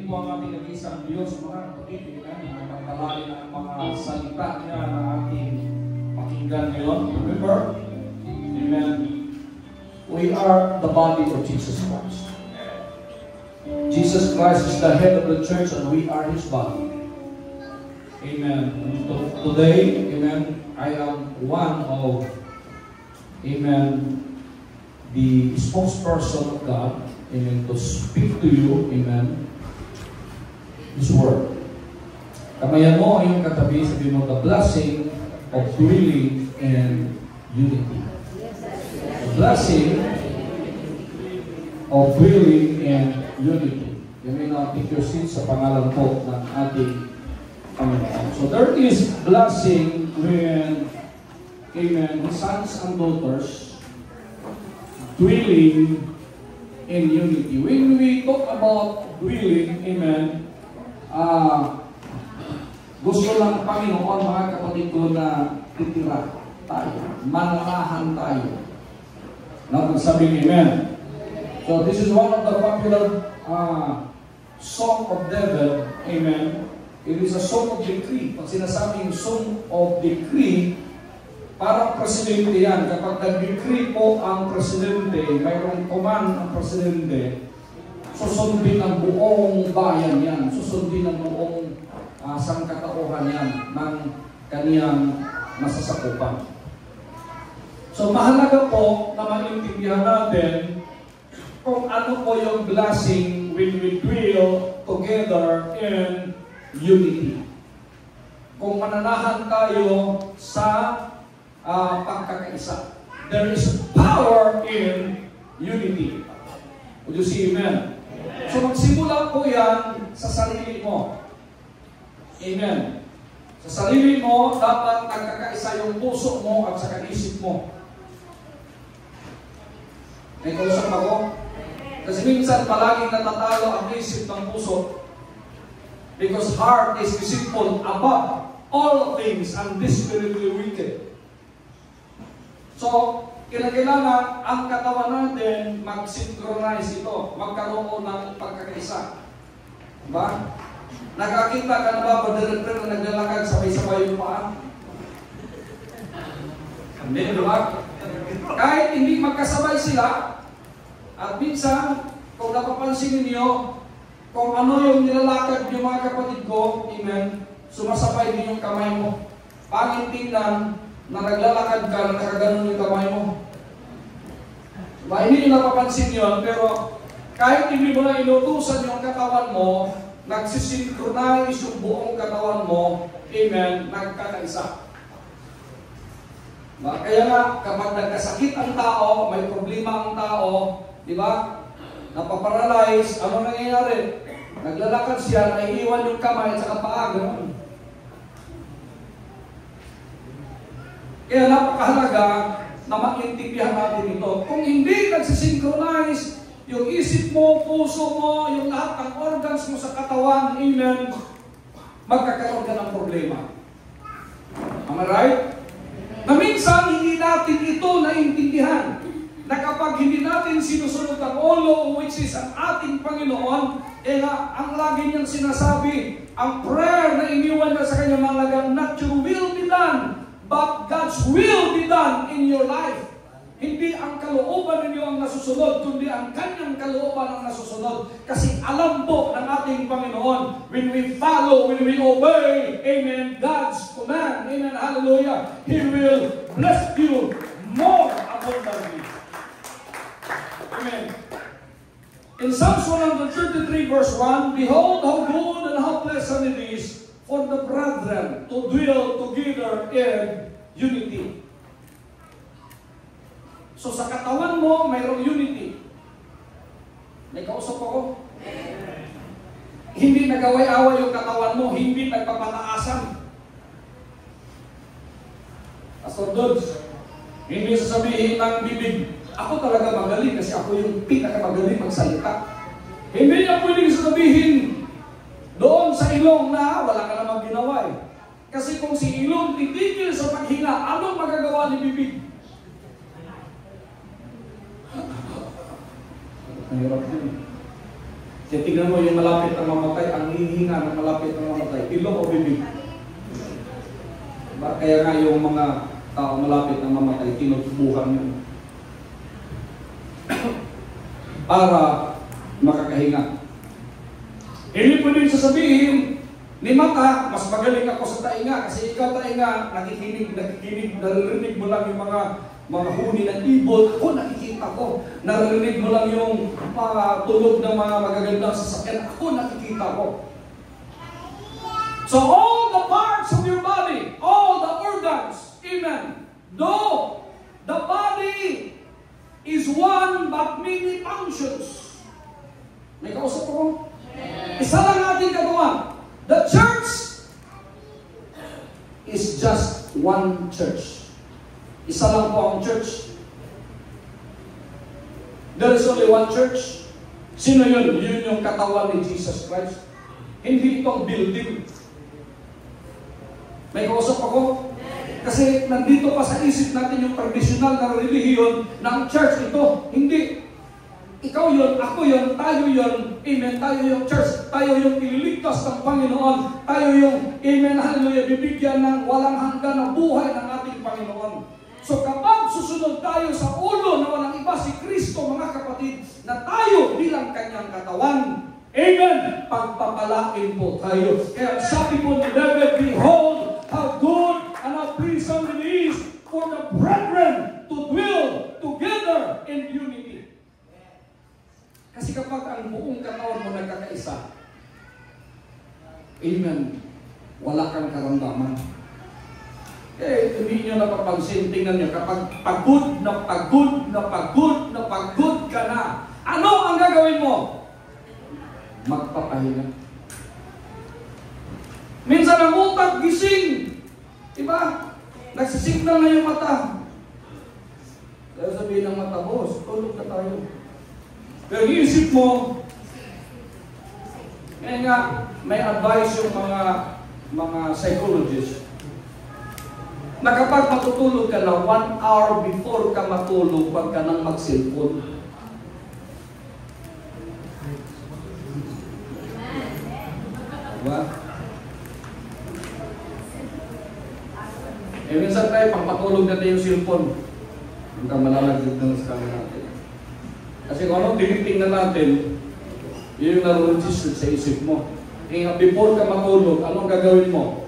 Purihin po ang ating nag-iisang Diyos, mga kapatid, na pagkalali ng mga salita niya na ating pakinggan ngayon. Remember? Amen. We are the body of Jesus Christ. Jesus Christ is the head of the church and we are His body. Amen. Today, amen, I am one of, amen, the spokesperson of God, amen, to speak to you, amen, His word. Kamayan mo ang iyong katabi, sabi mo, the blessing of dwelling in unity. The blessing of dwelling in unity. You may now take your seat sa pangalan po ng ating Panginoon. So there is blessing when, amen, sons and daughters dwelling in unity. When we talk about dwelling, amen, gusto lang Panginoon, mga kapatid ko, na titira tayo, mananahan tayo. Sabi, amen. So this is one of the popular song of David, amen. It is a song of decree. Pag sinasabing song of decree, parang presidente yan. Kapag nag-decree po ang presidente, mayroong command ang presidente, susundin ang buong bayan yan. Susundin ang buong sangkatauhan yan ng kaniyang masasakupan. So mahalaga po na maintindihan natin kung ano po yung blessing when we dwell together in unity. Kung mananahan tayo sa pagkakaisa. There is power in unity. Would you see amen? So magsimula po yan sa sarili mo. Amen. Sa sarili mo, dapat nagkakaisa yung puso mo at sa isip mo. May kausap ako? Kasi minsan palaging natatalo ang isip ng puso. Because heart is deceitful above all things and desperately wicked. So, kailangan ang katawan natin mag-synchronize ito, magkaroon ng pagkakaisa. Diba? Nakakita ka na ba, Brother Fred, na naglalakad sabay-sabay yung paa? Hindi, diba? Kahit hindi magkasabay sila, at minsan, kung napapansin ninyo, kung ano yung nilalakad yung mga kapatid ko, amen, sumasabay din yung kamay mo. Pangit tingnan na naglalakad ka, nakaganon yung kamay mo. Diba? Hindi nyo napapansin yun, pero kahit hindi mo na inutusan yung katawan mo, nagsisynchronize yung buong katawan mo, amen, nagkakaisa. Diba? Kaya nga, kapag nagkasakit ang tao, may problema ang tao, di ba? Napaparalyze, ano nangyayari? Naglalakad siya, naiiwan yung kamay at saka paa, gano'n. Kaya napakahalaga na maintindihan natin ito. Kung hindi nagsisynchronize yung isip mo, puso mo, yung lahat ng organs mo sa katawan, amen, magkakaroon ka ng problema. Am I right? Na minsan, hindi natin ito naintindihan. Na kapag hindi natin sinusunod ang ulo, which is ang ating Panginoon, ang lagi niyang sinasabi, ang prayer na iniwan niya sa kanyang mga lagang, not your will be done, but God's will be done in your life. Hindi ang kalooban ninyo ang nasusunod, kundi ang kanyang kalooban ang nasusunod. Kasi alam po ng ating Panginoon, when we follow, when we obey, amen, God's command, amen, hallelujah, He will bless you more abundantly. Amen. In Psalms 133 verse 1, behold how good and how pleasant it is for the brethren to dwell together in unity. So sa katawan mo, mayroong unity. May kausap ako. Hindi nagaway-away yung katawan mo, hindi nagpapataasan. Pastor Dodds, hindi sasabihin ng bibig, ako talaga magaling kasi ako yung pinakamagaling magsalita. Hindi niya pwedeng sabihin doon sa ilong na wala ka namang ginawa eh. Kasi kung si ilong titigil sa paghinga, anong magagawa ni bibig? Mahirap din. Tingnan mo yung malapit na mamatay, ang hihinga ng malapit na mamatay, ilong o bibig. Diba? Kaya nga yung mga tao malapit na mamatay, tinutubuhan yun. Para makakahinga. Hindi pwedeng sasabihin, ni mata, mas magaling ako sa tainga kasi ikaw tainga, nakikinig, naririnig mo lang yung mga huni ng ibon. Ako nakikita ko. Naririnig mo lang yung mga tunog ng mga magagandang sasakyan. Ako nakikita ko. So all the parts of your body, all the organs, amen. Though the body is one but many functions. May kausap ko? Isa lang ating katawan. The church is just one church. Isa lang po ang church. There is only one church. Sino yun? Yun yung katawan ni Jesus Christ. Hindi itong building. May kausap ako? Kasi nandito pa sa isip natin yung traditional na relihiyon ng church ito. Hindi. Ikaw yun, ako yun, tayo yun, amen, tayo yung church, tayo yung ililigtas ng Panginoon, tayo yung, amen, hallelujah, bibigyan ng walang hanggan ng buhay ng ating Panginoon. So kapag susunod tayo sa ulo na walang iba si Kristo, mga kapatid, na tayo bilang kanyang katawan, amen, pagpapalain po tayo. Kaya sabi po ni David, behold, how good and how pleasant it is for the brethren to dwell together in unity. Kasi kapag ang buong katawan mo nagkakaisa, amen, wala kang karamdaman. Eh, hindi nyo napapansin, tingnan nyo, kapag pagod ka na, ano ang gagawin mo? Magpapahinga. Minsan ang utak gising, diba? Nagsisignal na yung mata. Kaya sabihin ng mata, boss, tulog na tayo. Pero iisip mo, kaya nga, may advice yung mga psychologists na kapag matutulog ka na 1 hour before ka matulog, wag ka nang mag-cellphone. Diba? Eh minsan tayo, pang matulog natin yung cellphone, huwag kang malalagdag na sa kanya natin. Kasi kung anong tinitingnan natin, yun yung naro-register sa isip mo. Eh, before ka matulog, anong gagawin mo?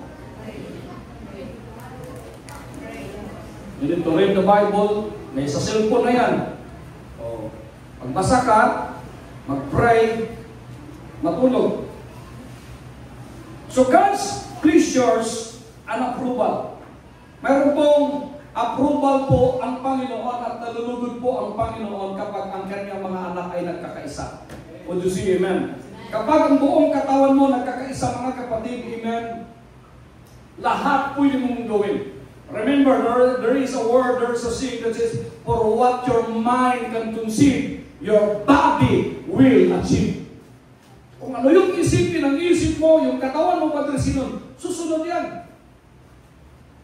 You need to read the Bible, may sa cellphone na yan. O, magbasa ka, mag-pray, matulog. So God's pleasures and approval. Mayroon pong approval po ang Panginoon at nalulugod po ang Panginoon kapag ang kanyang mga anak ay nagkakaisa. Would you see, amen? Kapag ang buong katawan mo nagkakaisa, mga kapatid, amen, lahat pwede mong gawin. Remember, there is a word, there is a saying that says, for what your mind can conceive, your body will achieve. Kung ano yung isipin ng isip mo, yung katawan mo, Padre Sinon, susunod yan.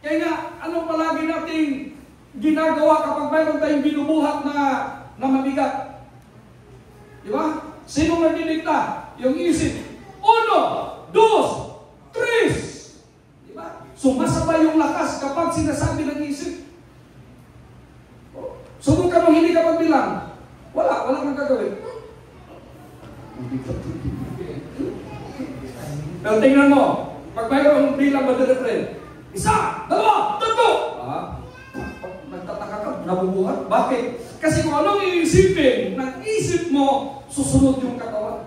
Kaya nga, ano palagi nating ginagawa kapag mayroon tayong binubuhat na mabigat? Di ba? Sino nagdidikta? Yung isip. 1, 2, 3. Di ba? Sumasabay yung lakas kapag sinasabi ng isip. Subukan mo, hindi ka pagbilang. Wala kang gagawin. Pero tingnan mo, pag mayroong bilang ba friend? 1, 2, 3! Nagtataka ka, nabubuhat. Bakit? Kasi kung anong iisipin, nag-isip mo, susunod yung katawan.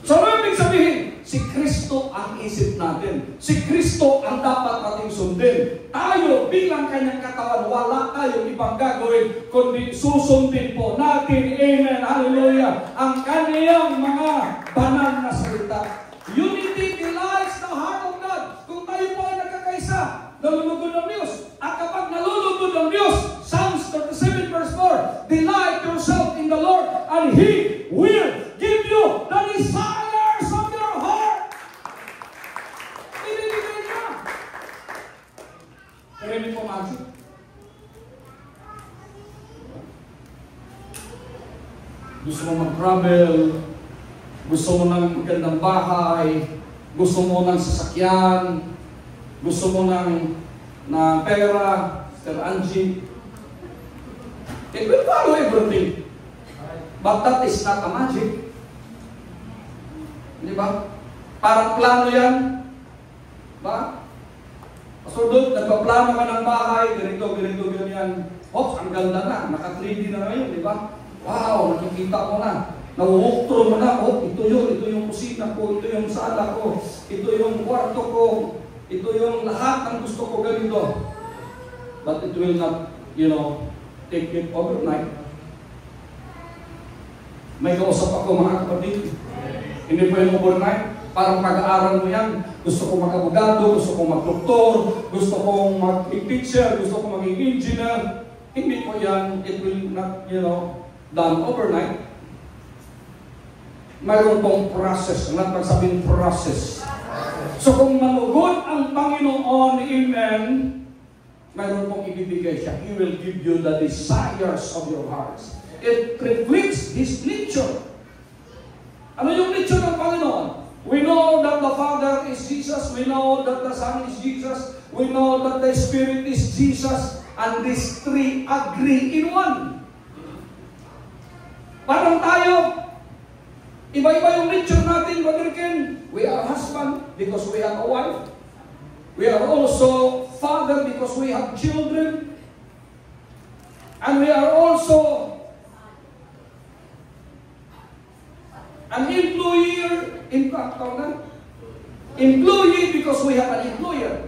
So ano ibig sabihin? Si Kristo ang isip natin. Si Kristo ang dapat nating sundin. Tayo bilang kanyang katawan, wala tayong ibang gagawin, kundi susundin po natin, amen, hallelujah, ang kanyang mga banal na salita. Unity delights the heart of God. Kung tayo po ay nagkakaisa, nalulugod ng Diyos. At kapag nalulugod ng Diyos, Psalms 37 verse 4, delight yourself in the Lord, and He will give you the desires of your heart. Ibibigay niya. Pero hindi po magic. gusto mo mag-travel, gusto mo ng magandang bahay, gusto mo ng sasakyan, gusto mo ng pera, Sir Angie. It will follow everything. But that is not a magic. Di ba? Parang plano yan. Ba? So doon, nagpaplano ka ng bahay, ganito, ganyan. Oops, ang ganda na. Naka-3D na ngayon, di ba? Wow, nakikita mo na. Nawu-walkthrough mo na. Oh, ito yung kusina ko, ito yung sala ko, ito yung kwarto ko, ito yung lahat ng gusto ko ganito. But it will not, take it overnight. May kausap ako mga kapatid. Hindi po yung overnight. Parang pag-aaral mo yan. Gusto kong mag-abogado, gusto kong mag-doktor, gusto kong mag-teacher, gusto kong maging engineer. Hindi po yan. It will not, done overnight. Mayroon pong process. Ang lahat magsabing process. So kung manugod ang Panginoon, amen, mayroon pong ibibigay siya. He will give you the desires of your hearts. It reflects His nature. Ano yung nature ng Panginoon? We know that the Father is Jesus. We know that the Son is Jesus. We know that the Spirit is Jesus. And these three agree in one. Parang tayo, iba-iba yung nature natin, Brother Ken. We are husband because we have a wife. We are also father because we have children. And we are also an employer, employee because we have an employer.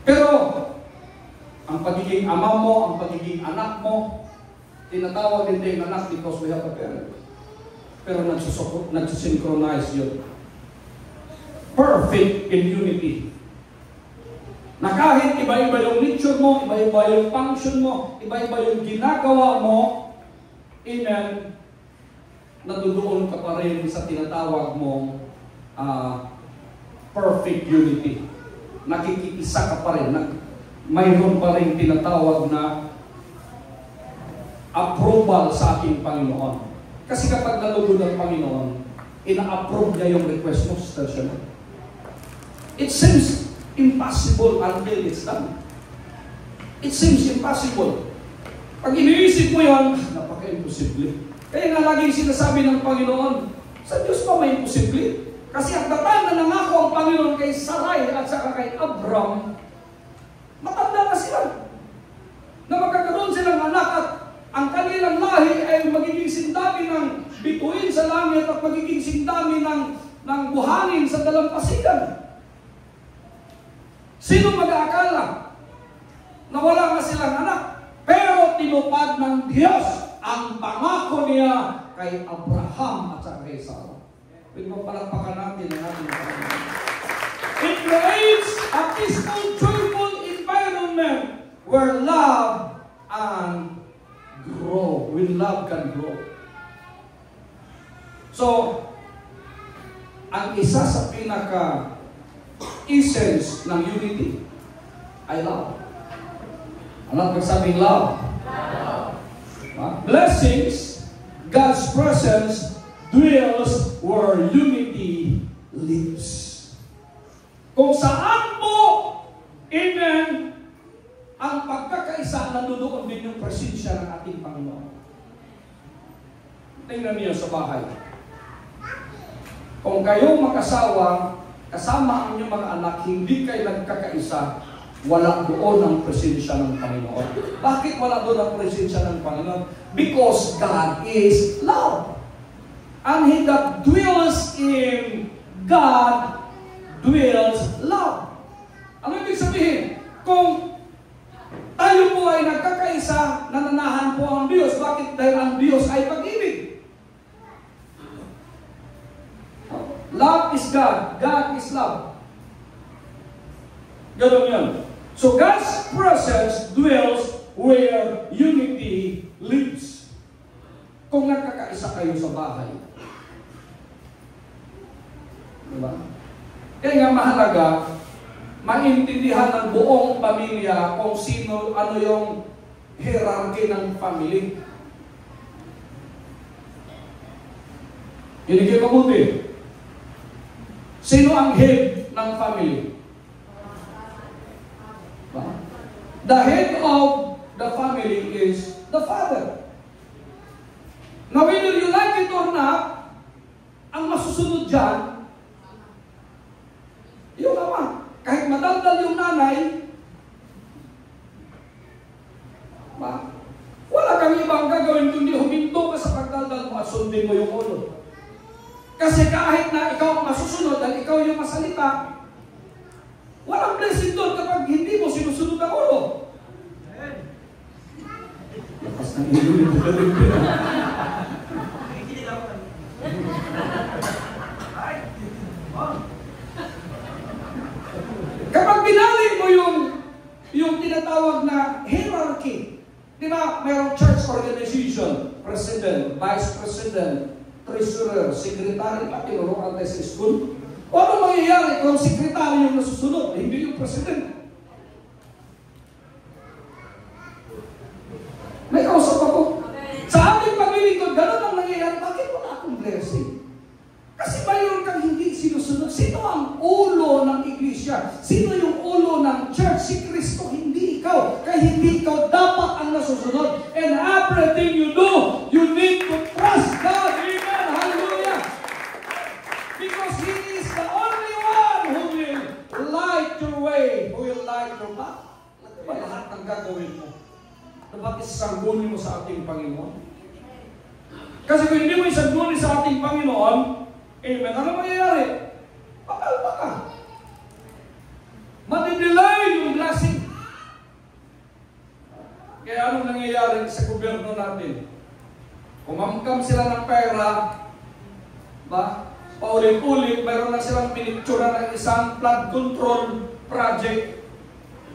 Pero, ang pagiging ama mo, ang pagiging anak mo, tinatawag din tayong anak because we have a parent. Pero nagsisynchronize yun. Perfect in unity. Na kahit iba-iba yung nature mo, iba-iba yung function mo, iba-iba yung ginagawa mo, amen, natudoon ka pa rin sa tinatawag mong perfect unity. Nakikisa ka pa rin. Mayroon pa rin tinatawag na approval sa ating Panginoon. Kasi kapag nalugod ang Panginoon, ina-approve niya yung request mo, Sister Shana. It seems impossible until it's done. It seems impossible. Pag iniisip mo yun, napaka-imposible. Kaya nga laging sinasabi ng Panginoon, sa Diyos pa may imposible. Kasi at the time na nangako ang Panginoon kay Sarai at saka kay Abram, matanda na sila. Na magkakaroon silang anak at ang kanilang lahi ay magiging sindami ng bituin sa langit at magiging sindami ng buhangin sa dalampasigan. Sino mag-aakala na wala nga silang anak? Pero tinupad ng Diyos ang pangako niya kay Abraham at sa kay Sarah. Pinapalakpakan natin ang ating Panginoon. It creates a peaceful, joyful environment where love and grow. When love can grow. So, ang isa sa essence ng unity ay love. Ano magsabing love? Blessings, God's presence dwells where unity lives. Kung saan po, amen, ang pagkakaisa, nandoon din yung presensya ng ating Panginoon. Tingnan niyo sa bahay. Kung kayong mag-asawa, kasama ang inyong mga anak, hindi kayo nagkakaisa, wala doon ang presensya ng Panginoon. Bakit wala doon ang presensya ng Panginoon? Because God is love. And he that dwells in God dwells love. Ano ibig sabihin? Kung tayo po ay nagkakaisa, nananahan po ang Diyos. Bakit? Dahil ang Diyos ay pag-ibig. Love is God. God is love. Ganun yan. So God's presence dwells where unity lives. Kung nagkakaisa kayo sa bahay. Diba? Kaya nga mahalaga, maintindihan ng buong pamilya kung sino, ano yung hierarchy ng family. Hindi kayo mabuti. Sino ang head ng family? The head of the family is the father. Now, whether you like it or not, ang masusunod dyan, yung ama. Kahit madaldal yung nanay, wala kang ibang gagawin kundi huminto ka sa pagdaldal mo at sundin mo yung ulo. Kasi kahit na ikaw ang masusunod at ikaw yung masalita, walang blessing doon kapag hindi mo sinusunod ang ulo. Lakas ng ilo yung magaling din. Kapag binali mo yung tinatawag na hierarchy, di ba, mayroong church organization, president, vice president, treasurer, secretary, pati nurukan tayo sa school. O ano mangyayari kung secretary yung nasusunod, hindi yung president? May kausap ako. Sa ating paglilingkod, gano'n ang nangyayari. Bakit wala akong blessing? Kasi mayroon kang hindi sinusunod. Sino ang ulo ng iglesia? Sino yung ulo ng church? Si Kristo, hindi ikaw. Kaya hindi ikaw dapat ang nasusunod. And everything you do, you need to trust God. Amen. Hallelujah. Because He is the only one who will light your way, who will light your path. Diba lahat ng gagawin mo? Dapat isanggunin mo sa ating Panginoon. Kasi kung hindi mo isanggunin sa ating Panginoon, amen, ano mangyayari? Pakalpa ka. Madidelay yung blessing. Kaya anong nangyayari sa gobyerno natin? Kumamkam sila ng pera, ba? Paulit-ulit, mayroon na silang pinictura ng isang flood control project.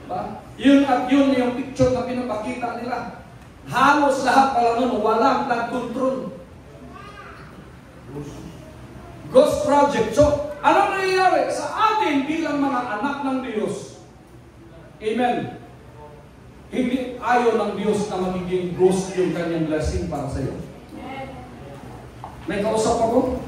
Ba? Yun at yun yung picture na pinapakita nila. Halos lahat pala nun, walang flood control. Ghost project. So, ano nangyayari sa atin bilang mga anak ng Diyos? Amen. Hindi ayaw ng Diyos na magiging ghost yung kanyang blessing para sa iyo. May kausap ako?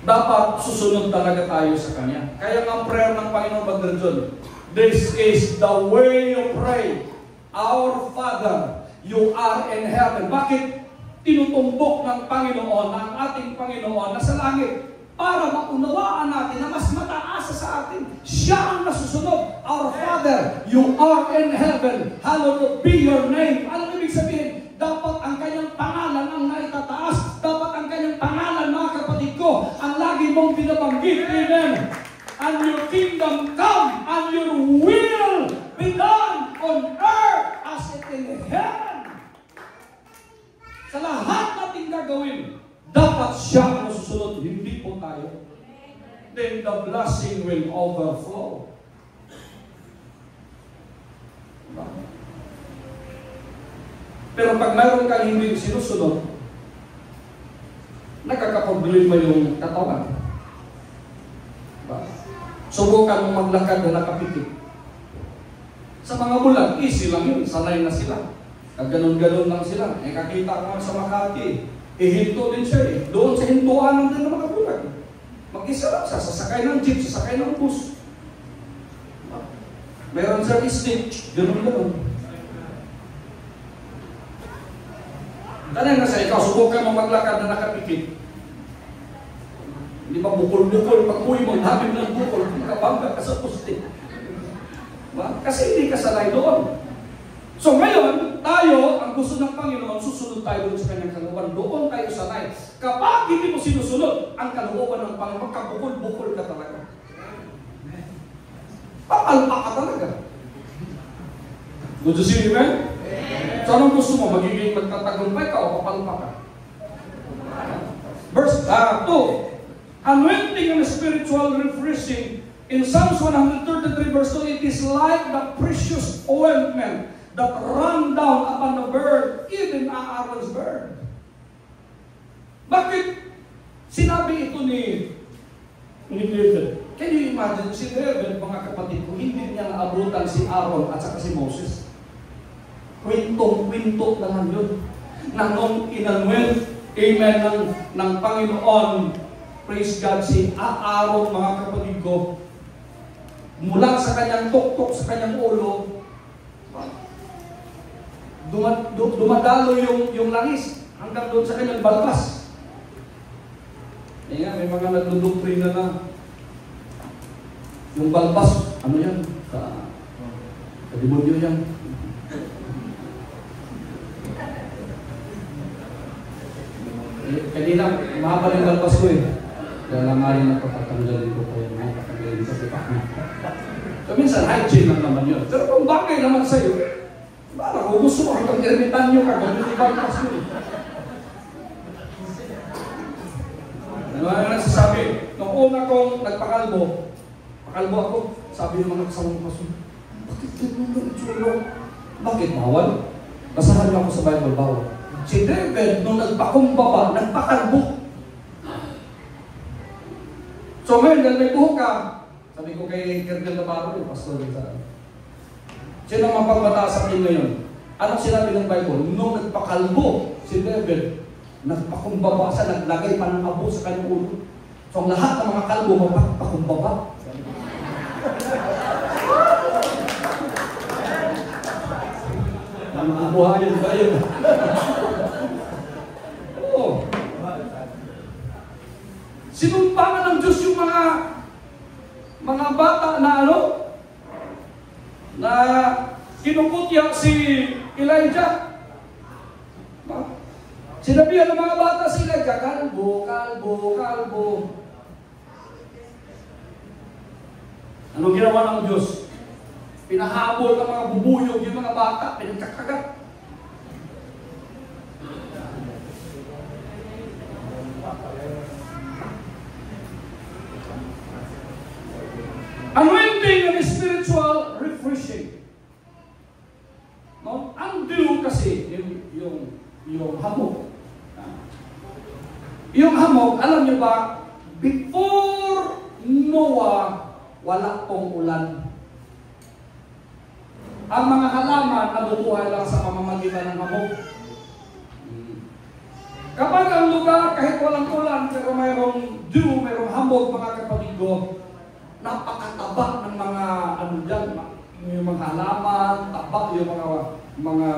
Dapat susunod talaga tayo sa Kanya. Kaya ang prayer ng Panginoon Brother John, this is the way you pray. Our Father, you are in heaven. Bakit tinutumbok ng Panginoon, ng ating Panginoon na sa langit? Para maunawaan natin na mas mataas sa atin. Siya ang nasusunod. Our Father, you are in heaven. Hallowed be your name. Ano ibig sabihin? Dapat ang kanyang pangalan ang naitataas. Dapat ang kanyang pangalan, mga kapatid ko, ang lagi mong binabanggit. Amen. And your kingdom come, and your will be done on earth as it in heaven. Sa lahat natin gagawin, dapat siya ang susunod, hindi po tayo. Then the blessing will overflow. Pero pag mayroon kang hindi sinusunod, nakakaproblema yung katawan. Subukan mong maglakad na nakapikit. Sa mga bulag, easy lang yun. Sanay na sila. Ganon-ganon lang sila. Kakita ko sa Makati. Hinto din siya eh. Doon sa hintuanan din ng mga bulag. Mag-isa lang siya. Sasakay ng jeep, sasakay ng bus. Meron siya stage. Ganon-ganon. Tanay na sa ikaw, subukan mo maglakad na nakapikit. Hindi ba bukol-bukol, pag uwi mo, habib ng bukol, makabangga ka sa poste. Kasi hindi ka sanay doon. So ngayon, tayo, ang gusto ng Panginoon, susunod tayo doon sa kanyang kalooban. Doon tayo sanay. Kapag hindi mo sinusunod ang kalooban ng Panginoon, magkabukol-bukol ka talaga. Papalpa ka talaga. Would you see me, man? So anong gusto mo? Magiging magtatagumpay ka o papalpa ka? Verse 2. Anointing and spiritual refreshing. In Psalms 133 verse 2, it is like the precious ointment that ran down upon the bird, even Aaron's bird. Bakit sinabi ito ni David? Can you imagine si David, mga kapatid ko, hindi niya naabutan si Aaron at saka si Moses? kwentong-kwento naman yun. Na nung inanuel, amen, ng Panginoon, praise God, si Aaron, mga kapatid ko, mula sa kanyang tuktok, sa kanyang ulo, dumadalo yung langis hanggang doon sa kanyang balbas. Eh nga, may mga nagdudoktrina na yung balbas, ano yan? Sa demonyo yan. Kanina, mahaba yung balbas ko eh. Kaya lang nga rin napapatanggalin ko kaya napapatanggalin ko sa pakna. So minsan, hygiene lang naman yun. Pero kung bagay naman sa'yo, parang kung gusto mo, hanggang ermitan nyo ka, ganun yung balbas mo eh. Ano nga nagsasabi? Nung una kong nagpakalbo ako, sabi ng mga kasamang paso, bakit ganun yung itsura? Bakit bawal? Basahan niyo ako sa Bible, bawal. Si David, nung nagpakumbaba, nagpakalbo. So ngayon, dahil may buhok ka, sabi ko kay Kergel Navarro, yung pastor sa sino ang mapagbata sa akin ngayon? Anong sinabi ng Bible? Nung nagpakalbo si David, nagpakumbaba siya, naglagay pa ng abo sa kanyang ulo. So ang lahat ng mga kalbo, magpakumbaba. Ang mga buhayan ba yun? Oo. Sinumpangan ng Diyos yung mga bata na na kinukutya si Elijah. Sinabihan ng mga bata si Elijah, kalbo. Anong ginawa ng Diyos? Pinahabol ng mga bubuyog yung mga bata, pinagkakagat. Anointing and spiritual refreshing. No? Ang dew kasi, yung hamog. Yung hamog, alam niyo ba, before Noah, wala pong ulan. Ang mga halaman nabubuhay lang sa pamamagitan ng hamog. Kapag ang lugar, kahit walang ulan, pero mayroong dew, mayroong hamog, mga kapatid ko, napakataba ng mga yung mga halaman, taba yung mga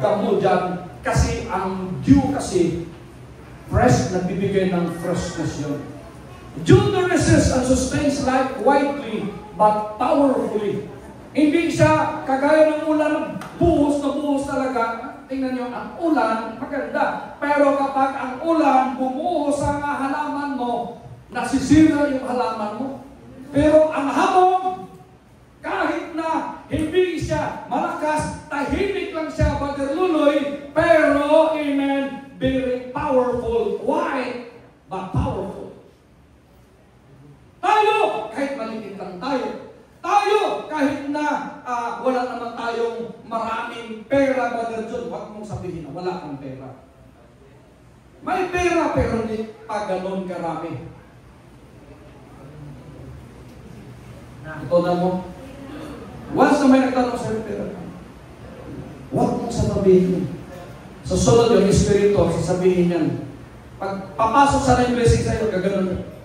damo dyan. Kasi ang dew kasi, fresh, nagbibigay ng freshness yun. Dew nourishes and sustains life widely but powerfully. Hindi siya kagaya ng ulan, buhos na buhos talaga. Tingnan nyo, ang ulan, maganda. Pero kapag ang ulan bumuhos sa halaman mo, nasisira yung halaman mo. Pero ang hamog, kahit na hindi siya malakas, tahimik lang siya, bagarluloy, pero, amen, very powerful. Why? But powerful. Tayo, kahit maliit lang tayo. Tayo, kahit na wala naman tayong maraming pera, bagarlun, huwag mong sabihin na wala kang pera. May pera, pero hindi pa ganon karami. Ito na mo. Once na may nagtanong sa'yo, pera ka. Huwag mong sasabihin. Sa sunod yung Espiritu, sasabihin yan. Pag papasok sa na yung blessing sa'yo, gaganon.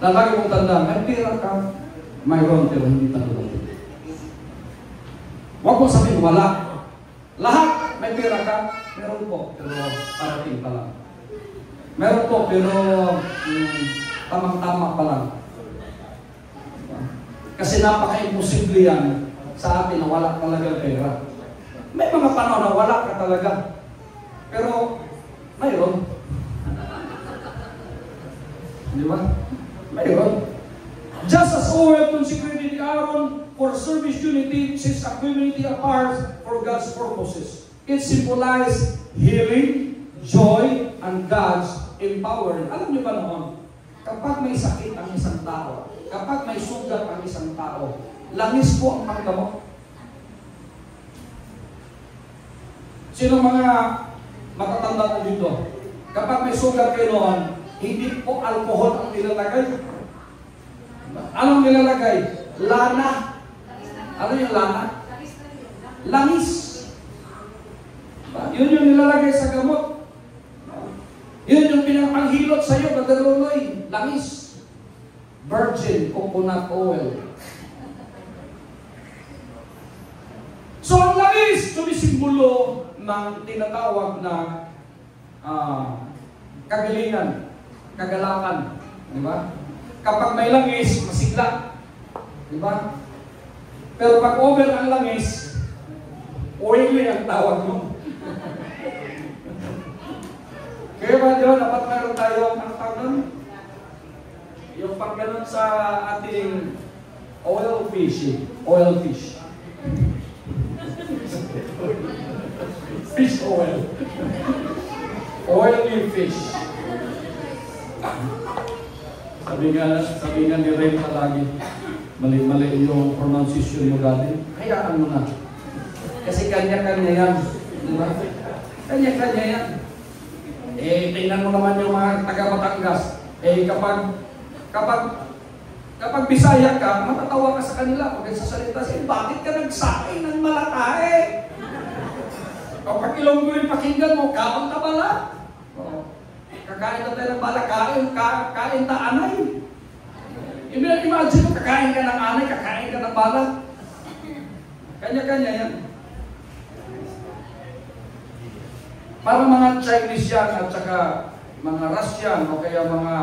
Lalaki mong tanda, may pera ka, mayroon pero hindi tanong. Huwag mong sabihin, wala. Lahat, may pera ka, meron po, pero parating pa lang. Meron po, pero tamang-tama pa lang. Kasi napaka-imposible yan sa atin na wala talaga pera. May mga panahon na wala ka talaga. Pero, mayroon. Di ba? Mayroon. Just as oil consecrated Aaron for service unity, sets a community apart for God's purposes. It symbolizes healing, joy, and God's empowering. Alam niyo ba noon? Kapag may sakit ang isang tao, kapag may sugat ang isang tao, langis po ang panggamot. Sino mga matatanda na dito? Kapag may sugat kayo noon, hindi po alcohol ang nilalagay. Anong nilalagay? Lana. Ano yung lana? Langis. Yun yung nilalagay sa gamot. Yun yung pinapanghilot sa'yo, Brother Loloy. Langis. Virgin coconut oil. So ang langis, sumisimbolo ng tinatawag na kagalingan, kagalakan. Di ba? Kapag may langis, masigla. Di ba? Pero pag over ang langis, oily ang tawag mo. Kaya ba diba, dapat meron tayo ang tawag nun? Yung pag ganun sa ating oil fish. Oil fish. Fish oil. Oily fish. Sabi nga ni Ray palagi, mali-mali yung pronunciation mo dati. Hayaan mo na. Kasi kanya-kanya yan. Diba? Kanya-kanya yan. Tingnan mo naman yung mga taga-Batangas. Kapag Bisaya ka, matatawa ka sa kanila. Pag nagsasalita siya, bakit ka nagsain ng malatae? Kapag Ilonggo yung pakinggan mo, kapag tabala. Kakain na tayo ng bala, kain ta anay. Imagine mo, kakain ka ng anay, kakain ka ng bala. Kanya-kanya yan. Para mga Chinese yan at saka mga Russian o kaya mga,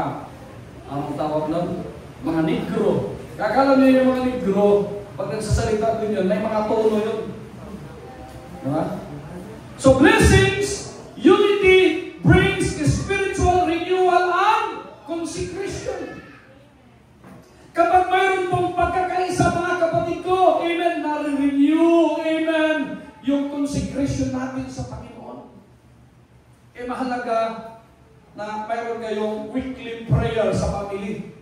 ang tawag nun, mga Negro. Kakala niyo yung mga Negro, pag nagsasalita din yun, may mga tono yun. Diba? So blessings, unity, brings spiritual renewal and consecration. Kapag mayroon pong pagkakaisa mga kapatid ko, amen, na-renew, amen, yung consecration natin sa Panginoon. Eh mahalaga na mayroon kayong weekly prayer sa family.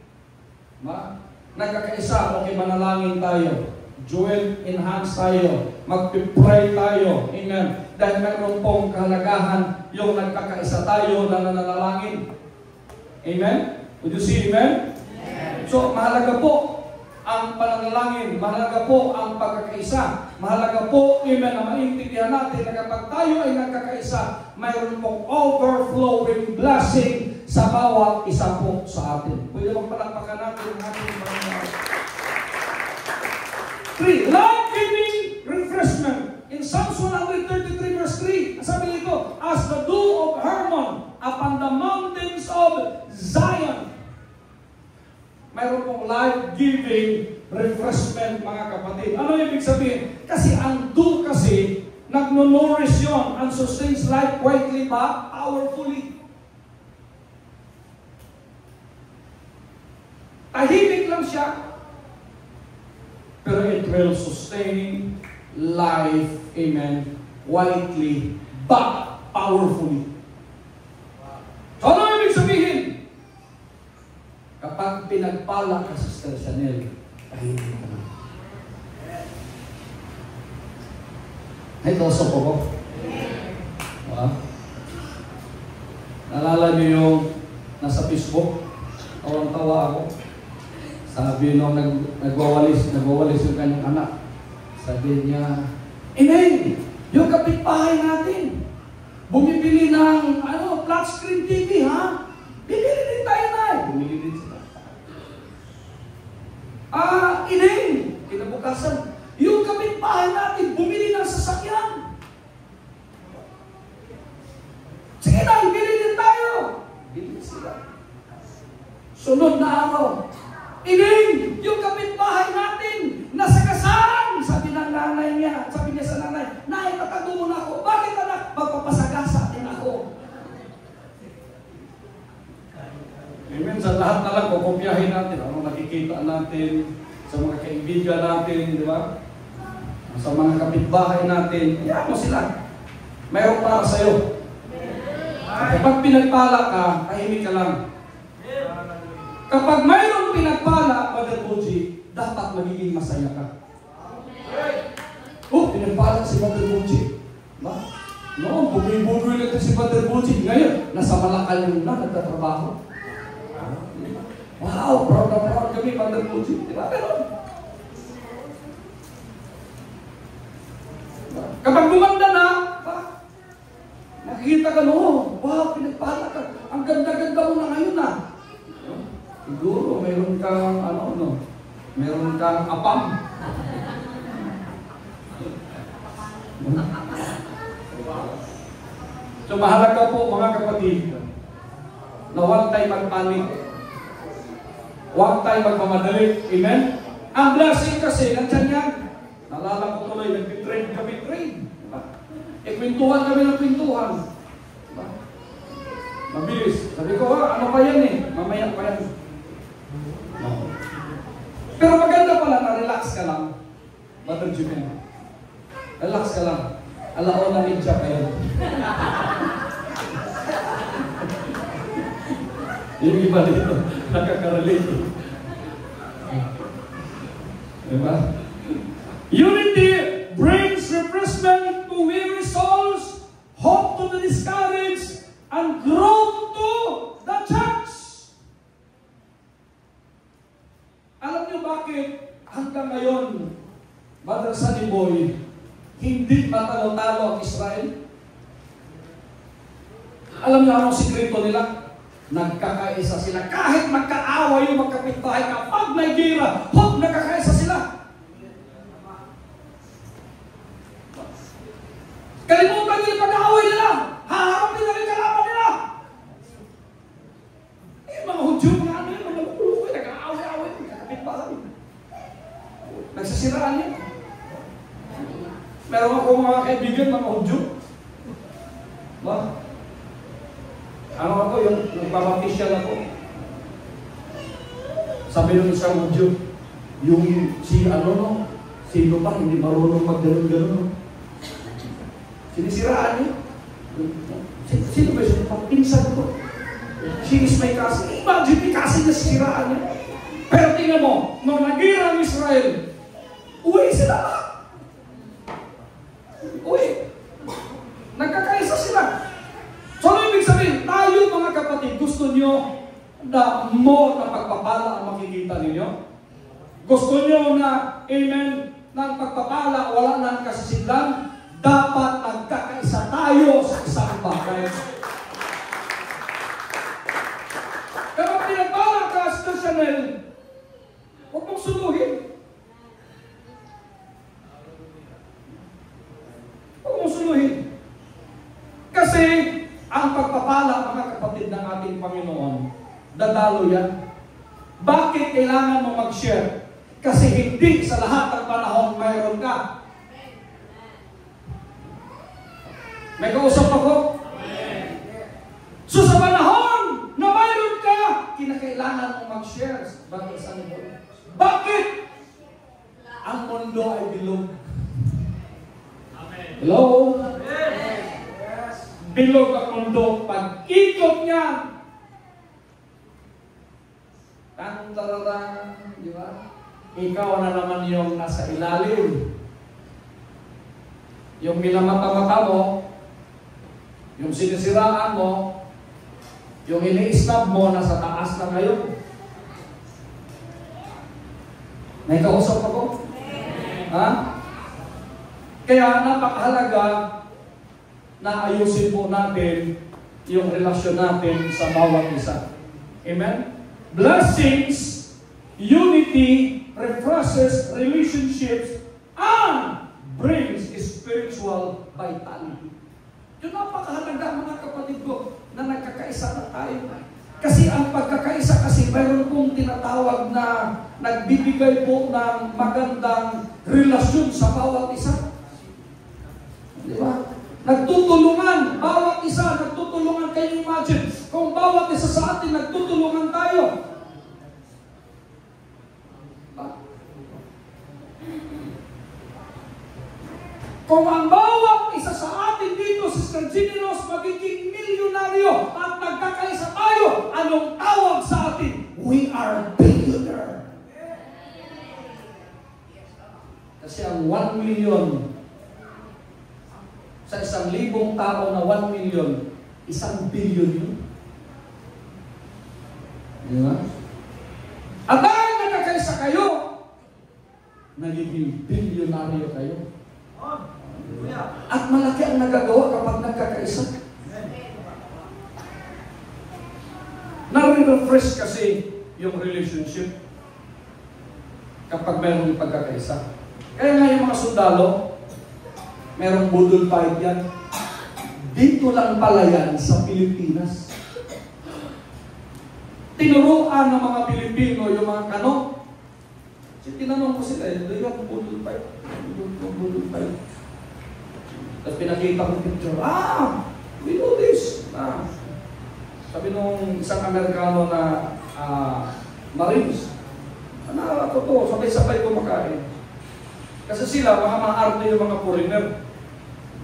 Nagkakaisa, okay, manalangin tayo. Join in hands tayo. Mag-pray tayo. Amen. Dahil mayroon pong kahalagahan yung nagkakaisa tayo na nananalangin. Amen? Would you see amen? Amen. So, mahalaga po ang pananalangin. Mahalaga po ang pagkakaisa. Mahalaga po, amen, na maintindihan natin na kapag tayo ay nagkakaisa, mayroon pong overflowing blessing sa bawat isa po sa atin. Pwede bang palakpakan natin ang ating Panginoon? 3. Life-giving refreshment. In Psalms 133 verse 3, sabi nito, as the dew of Hermon upon the mountains of Zion. Mayroon pong life-giving refreshment, mga kapatid. Ano ibig sabihin? Kasi ang dew kasi, nagno-nourish yun and sustains life quietly but powerfully. Tahimik lang siya, pero it will sustain life, amen, quietly but powerfully. So ano ibig sabihin? Kapag pinagpala ka sa Sister Chanel, tahimik ka na. Ito, so po ko. Naalala niyo yung nasa Facebook? Tawang-tawa ako. Sabi nung nagwawalis yung kanyang anak. Sabi niya, Ineng, yung kapitbahay natin, bumibili ng flat screen TV, ha? Bibili din tayo na. Bumili din sila. Ineng, kinabukasan, yung kapitbahay natin, bumili ng sasakyan. Sige na, bili din tayo. Bili sila. Sunod na araw, Ineng, yung kapitbahay natin, nasa kasal. Sabi ng nanay niya, sabi niya sa nanay, Nay, tatago mo na ako. Bakit anak? Magpapasagasa din ako. Amen. Sa lahat na lang, kukumpyahin natin. Ano nakikita natin sa mga kaibigan natin, di ba? Sa mga kapitbahay natin. Iyan mo sila. Mayroon para sa'yo. Kapag pinagpala ka, tahimik ka lang. Kapag mayroong pinagpala, Brother Buji, dapat magiging masaya ka. Pinagpala si Brother Buji. Ba? Noon, bugoy-bugoy natin si Brother Buji. Ngayon, nasa Malacanang na nagtatrabaho. Wow, proud na proud kami. kami, Brother Puji. Di ba? Pero, kapag gumanda na, nakikita ka, no, wow, pinagpala ka. Ang ganda-ganda mo na ngayon na. Siguro, mayroon kang, mayroon kang apam. So, mahalaga po, mga kapatid, na huwag tayo magpanik. Huwag tayo magmamadali. Amen? Ang blessing kasi, nandiyan yan. Nalala ko tuloy, nag-trade kami. Diba? Kwentuhan kami ng kwentuhan. Diba? Mabilis. Sabi ko, ano pa yan eh? Mamaya pa yan. No. Pero maganda pala na relax ka lang. Brother Jimmy. Relax ka lang. Alaon na ninja kayo. Yung iba dito, nakaka-relate. Diba? Unity brings refreshment to weary souls, hope to the discouraged, and growth to the church. Alam niyo bakit hanggang ngayon, Brother Sunny Boy, hindi matalo-talo ang Israel? Alam niyo anong sikreto nila? Nagkakaisa sila. Kahit magkaaway yung magkapitbahay, kapag may gira, nagkakaisa sila. Kalimutan nila pag-aaway nila. Haharapin na rin kalaban nila. Mga Hudyo, mga lulukoy, nag-aaway-aaway, magkakapitbahay. Nagsasiraan niya. Meron ako mga kaibigan, mga Hudyo. Ano ako, yung nagpapapicial ako. Sabi nung isang Hudyo, yung sino pa, hindi marunong mag-ganon-ganon. Sinisiraan niyo. Sino ba siya? Pinsan ko. She is my cousin. Imagine, may cousin na sisiraan niya. Pero tingnan mo, nung nagira ang Israel, uwi sila. Uwi. Nagkakaisa sila. So, ano ibig sabihin? Tayo mga kapatid, gusto nyo na more na pagpapala ang makikita ninyo? Gusto nyo na, amen, ng pagpapala, wala nang kasisidlan? Dapat nagkakaisa tayo sa isang bagay. Pero pinagpala ka sa Chanel, huwag mong suluhin. Huwag mong suluhin. Kasi, ang pagpapala, mga kapatid ng ating Panginoon, dadalo yan. Bakit kailangan mo mag-share? Kasi hindi sa lahat ng panahon mayroon ka. May kausap ako? So sa panahon na mayroon ka, kinakailangan mo mag-share. Bakit? Ang mundo ay bilog. Hello? Bilog ang mundo. Pag-ikot niya, tantararang, di ba? Ikaw na naman yung nasa ilalim. Yung minamata-mata mo, yung sinisiraan mo, yung ini-snub mo, nasa taas na ngayon. May kausap ako? Ha? Kaya napakahalaga na ayusin po natin yung relasyon natin sa bawat isa. Amen? Blessings, unity, refreshes relationships, and brings spiritual vitality. Yun napakahalaga mga kapatid ko na nagkakaisa na tayo. Kasi ang pagkakaisa kasi mayroon pong tinatawag na nagbibigay po ng magandang relasyon sa bawat isa. Di ba? Nagtutulungan, bawat isa nagtutulungan. Kayo imagine, kung bawat isa sa atin nagtutulungan tayo. Kung ang bawat isa sa atin dito, Sister Gineros, magiging milyonaryo at nagkakaisa tayo, anong tawag sa atin? We are billionaire. Kasi ang 1 million sa 1,000 tao na 1 million, 1 billion yun. Di ba? At dahil nagiging bilyonaryo kayo. At malaki ang nagagawa kapag nagkakaisa. Nare-refresh kasi yung relationship kapag mayroong pagkakaisa. Kaya nga yung mga sundalo, merong budol fight yan. Dito lang pala yan sa Pilipinas. Tinuruan ng mga Pilipino yung mga kano. Tinanong ko sila, do you have budol fight? Budol fight. Tapos pinakita ko picture, we do this. Sabi nung isang Amerikano na Marines, naalala ko to, sabay-sabay kumakain. Kasi sila, mga maarte yung mga foreigner.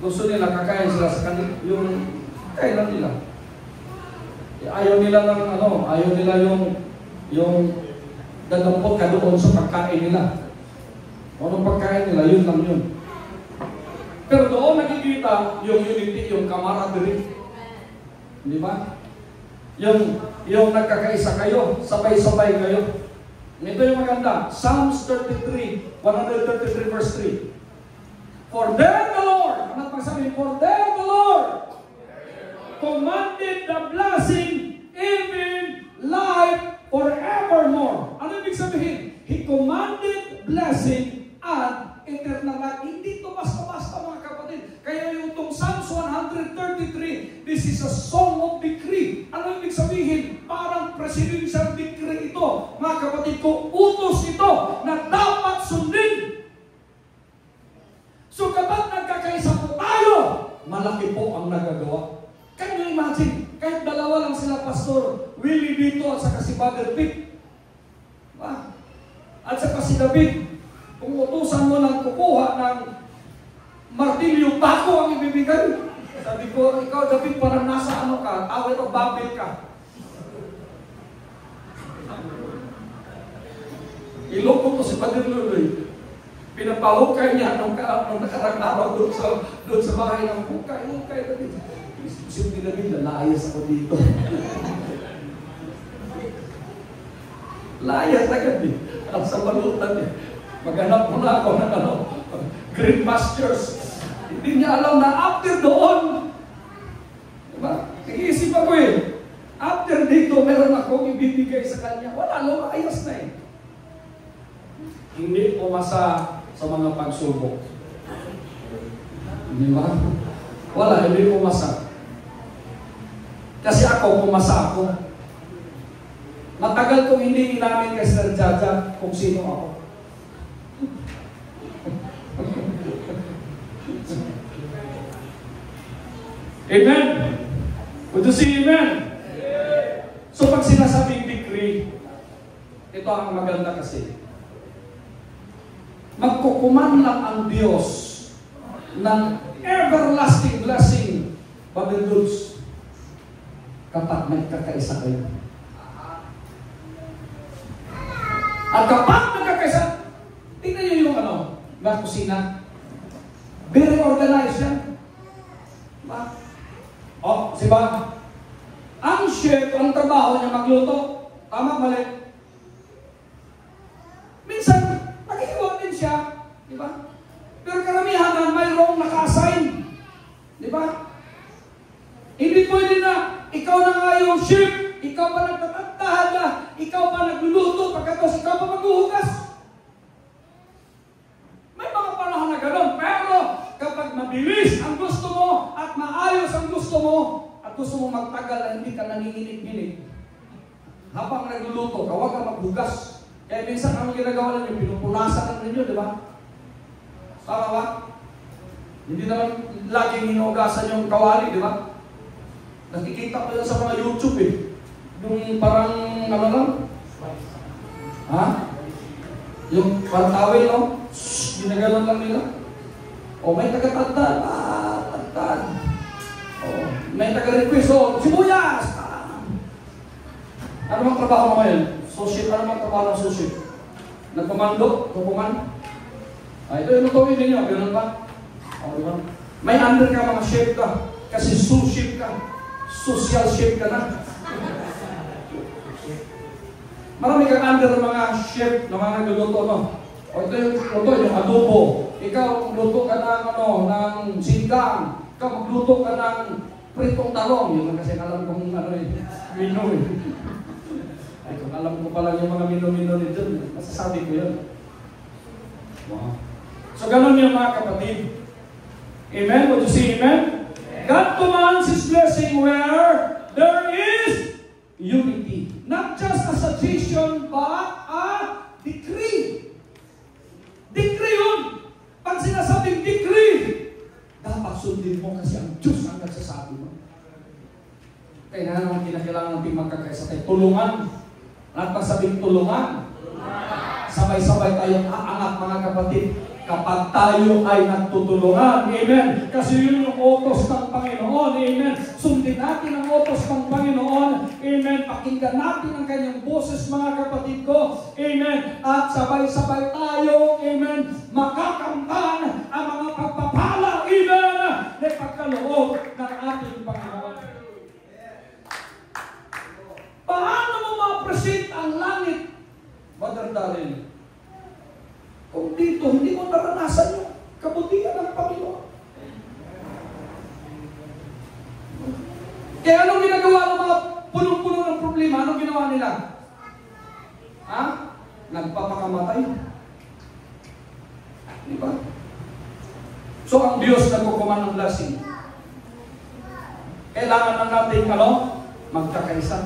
Gusto nila, kakain sila sa kanila, yung kailan nila. Ayaw nila ng ayaw nila yung dadampot ka doon sa pagkain nila. Anong pagkain nila, yun lang yun. Pero doon nakikita yung unity, yung camaraderie. Di ba? Yung nagkakaisa kayo, sabay-sabay kayo. Ito yung maganda. Psalms 133 verse 3. For then the Lord, ano pagsabihin? For then the Lord commanded the blessing, even life forevermore. Ano ibig sabihin? He commanded blessing and eternal life. Hindi ito basta-basta mga kapatid. Kaya yung itong Psalms 133, this is a song of decree. Ano ibig sabihin? Parang presidential decree ito. Mga kapatid ko, utos ito na dapat sundin. So kapag nagkakaisa po tayo, malaki po ang nagagawa. Can you imagine? Kahit dalawa lang sila, Pastor Willie dito at saka si Brother Pete. At saka si David. Kung utusan mo ng kukuha ng martilyo, bako ang ibibigay. Sabi ko, ikaw David, parang nasa Tower of Babel ka. Iloko ko si Padre Luloy. Pinapahukay niya nung nakarang araw doon sa bahay ng hukay David. Isip ni David, lalayas ako dito. Layas agad eh. At sa balutan eh. Maghanap mo na ako ng green pastures. Hindi niya alam na after doon, diba? Nag-iisip ako eh. After dito, meron akong ibibigay sa kanya. Wala, lumayas na eh. Hindi pumasa sa mga pagsubok. Di ba? Wala, hindi pumasa. Kasi ako, pumasa ako. Matagal kong hindi inamin kay Sir Jaja kung sino ako. Amen? Would you say amen? So pag sinasabing decree, ito ang maganda kasi. Magkukuman lang ang Diyos ng everlasting blessing, Brother Dulce, kapag nagkakaisa kayo. At kapag nagkakaisa, tingnan nyo yung mga kusina. Very organized yan. Diba? Diba? Ang chef, ang trabaho niya magluto. Tama, mali. Minsan, nakikiwa din siya. Diba? Pero karamihan na mayroong naka-assign. Diba? Hindi pwede na, ikaw na nga yung chef, ikaw pa nagtatantahan, ikaw pa nagluluto, pagkatapos ikaw pa maghuhugas. May mga panahon na gano'n, pero kapag mabilis ang gusto mo at maayos ang gusto mo at gusto mo magtagal na hindi ka nanginginig-ginig, habang nagluluto ka, huwag ka maghugas. Kaya minsan ang ginagawa ninyo, pinupunasan lang ninyo, di ba? Tama ba? Hindi naman laging hinugasan yung kawali, di ba? Nakikita ko yan sa mga YouTube eh. Yung parang, lang? Ha? Yung parang tawel, no? Ginagalan lang nila. O may taga-tagtad. Tagtad. O may taga-request. Sibuyas! Ano mang trabaho mo ngayon? Suship. Ano mang trabaho ng suship? Nagpamando? Kukuman? Ito yung natuloy ninyo. Ganun ba? O, diba? May under ka, mga chef ka. Kasi suship ka. Social chef ka na. Marami kang under ng mga chef na mga nagluluto, no? O ito yung luto, yung adobo. Ikaw, luto ka ng, ng singgang. Ikaw, magluto ka ng pritong talong. Yun kasi alam kong mino eh. Ay, kung alam ko pala yung mga mino-mino nito, masasabi ko yun. Wow. So, ganun yung mga kapatid. Amen? Would you say amen? God commands His blessing where there is unity. Not just a suggestion, but a decree. Decree yun. Pag sinasabing decree, dapat sundin mo kasi ang Diyos ang nagsasabi mo. Kaya naman kinakailangan natin magkakaisa tayo. Tulungan. At pag sabing tulungan, sabay-sabay tayong aangat mga kapatid. Kapag tayo ay nagtutulungan. Amen. Kasi yun yung utos ng Panginoon. Amen. Sundin natin ang utos ng Panginoon. Amen. Pakinggan natin ang kanyang boses mga kapatid ko. Amen. At sabay-sabay tayo. Amen. Makakamtan ang mga pagpapala. Amen. Na pagkaloob ng ating Panginoon. Paano mo ma-appreciate ang langit? Brother Darren, kung dito, hindi mo naranasan yung kabutihan ng Panginoon. Kaya anong ginagawa ng mga punong-puno ng problema? Anong ginawa nila? Ha? Nagpapakamatay. Di ba? So, ang Diyos nagkukuman ng blessing. Kailangan na natin, magkakaisa.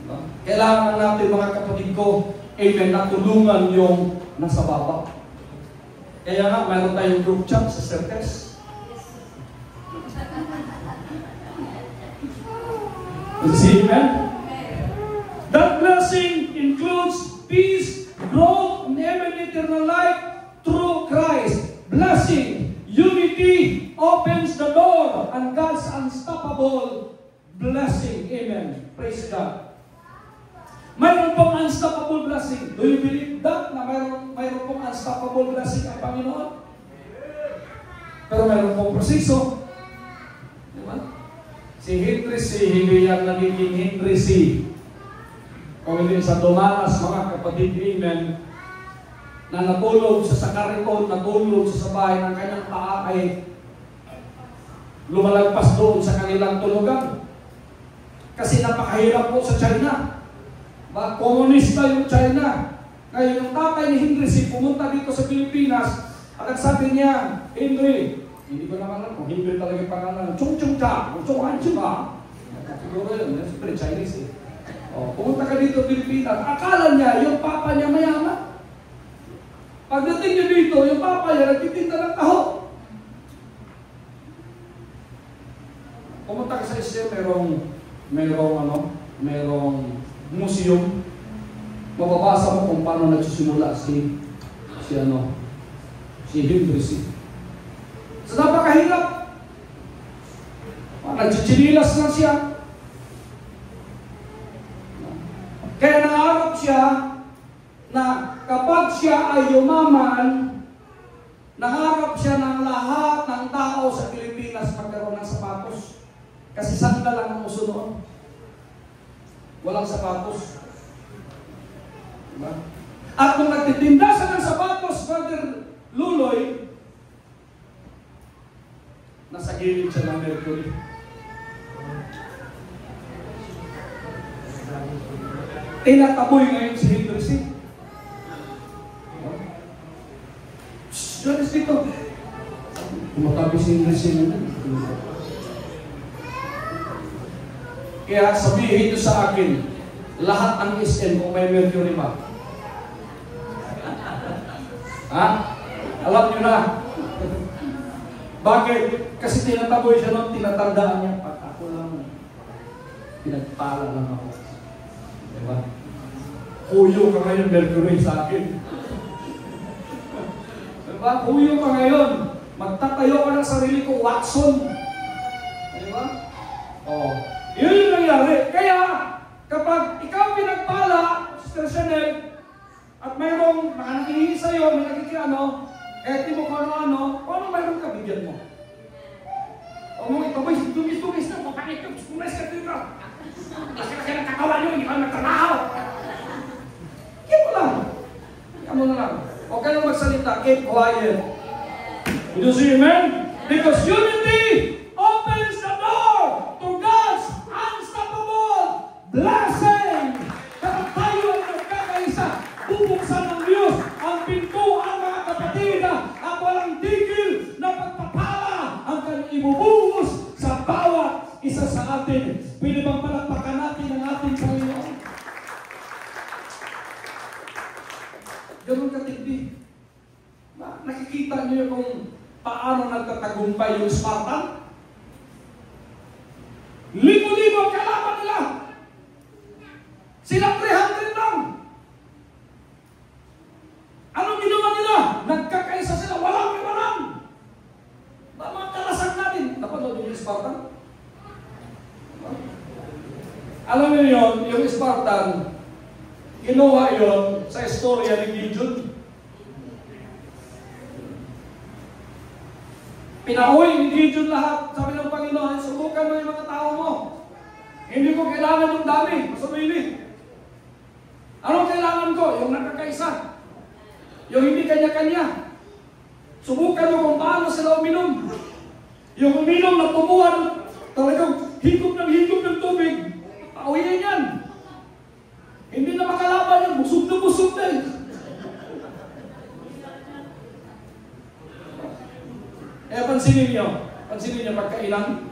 Diba? Kailangan natin, mga kapatid ko, amen, natulungan yung nasa baba. Kaya nga, mayroon tayong group chat sa Certes. Amen? That blessing includes peace, growth, and even eternal life through Christ. Blessing, unity, opens the door, and God's unstoppable blessing. Amen. Praise God. Mayroon pong unstoppable blessing. Do you believe that? Na mayroon pong unstoppable blessing ang Panginoon? Pero mayroon pong proseso. Diba? Si Henry C. Hindi yan nagiging Henry C. O hindi sa Dumaras, mga kapatid, amen, na natulog siya sa kariton, natulog siya sa bahay ng kanyang paa ay lumalagpas doon sa kanilang tulugan. Kasi napakahirap po sa China. Komunista yung China. Kaya yung tatay ni Henry C. pumunta dito sa Pilipinas at nagsabi niya, Henry, hindi ko naman alam kung Henry talaga yung pangalan, Chung-Chung-Cha, Chung-Chung-Cha. Siguro yun, siyempre Chinese eh. Pumunta ka dito sa Pilipinas, akala niya yung papa niya mayaman. Pagdating niya dito, yung papa niya nagtitinda ng taho. Pumunta ka sa isya, merong museum, mababasa mo kung paano nagsisimula si Henry C. So napakahirap. Nagchichinilas lang siya. Kaya nangarap siya na kapag siya ay yumaman, nangarap siya ng lahat ng tao sa Pilipinas magkaroon ng sapatos. Kasi sandal lang ang uso noon. Walang sapatos. Diba? At kung nagtitinda siya ng sapatos, Brother Luloy, nasa gilid siya ng Mercury. Tinataboy ngayon si Henry C. Jonas dito. Kumatabi si Henry C. Kaya sabihin nyo sa akin, lahat ang SM kung may Mercury ba? Ha? Alam nyo na. Bakit? Kasi tinataboy siya noon, tinatandaan niya, pat ako lang, pinagpala lang ako. Diba? Huyo ka ngayon, Mercury sa akin. Diba? Huyo ka ngayon. Magtatayo ka ng sarili ko, Watson. Diba? Yun yung nangyari. Kaya, kapag ikaw pinagpala, Sister Chanel, at mayroong nakanakihingi sa'yo, may nakikiano, di mo kung ano, mayroong ka, bigyan mo. O mo, ito boy, tumis-tumis na, papakit ka, tumis ka dito. Kasi ng katawan nyo, hindi ka nagtrabaho. Yan mo lang. Yan mo lang keep quiet. Would you say amen? Because unity opens the door to God's unstoppable blessing. Kapag tayo ay nagkakaisa, bubuksan ng Diyos ang pintuan, mga kapatid, at walang tigil na pagpapala ang kanyang ibubuhos sa bawat isa sa atin. Pwede bang palakpakan natin ang ating Panginoon? Ganun katindi. Nakikita niyo kung paano nagtatagumpay yung Spartan? Libo-libo ang kalaban nila. Sila 300 lang. Anong ginawa nila? Nagkakaisa sila, walang iwanan. Mga kalasan natin. Napanood yung Spartan? Alam niyo yun, yung Spartan, kinuha yun sa istorya ni Gideon. Pinauwi ni Gideon lahat. Sabi ng Panginoon, subukan mo yung mga tao mo. Hindi ko kailangan yung dami. Masumili. Anong kailangan ko? Yung nakakaisa. Yung hindi kanya-kanya. Subukan mo kung paano sila uminom. Yung uminom na tumuhan, talagang higop ng tubig. Pauwiin yan. Hindi na makalaban yan. Busog na eh. Pansinin niyo pagkainan.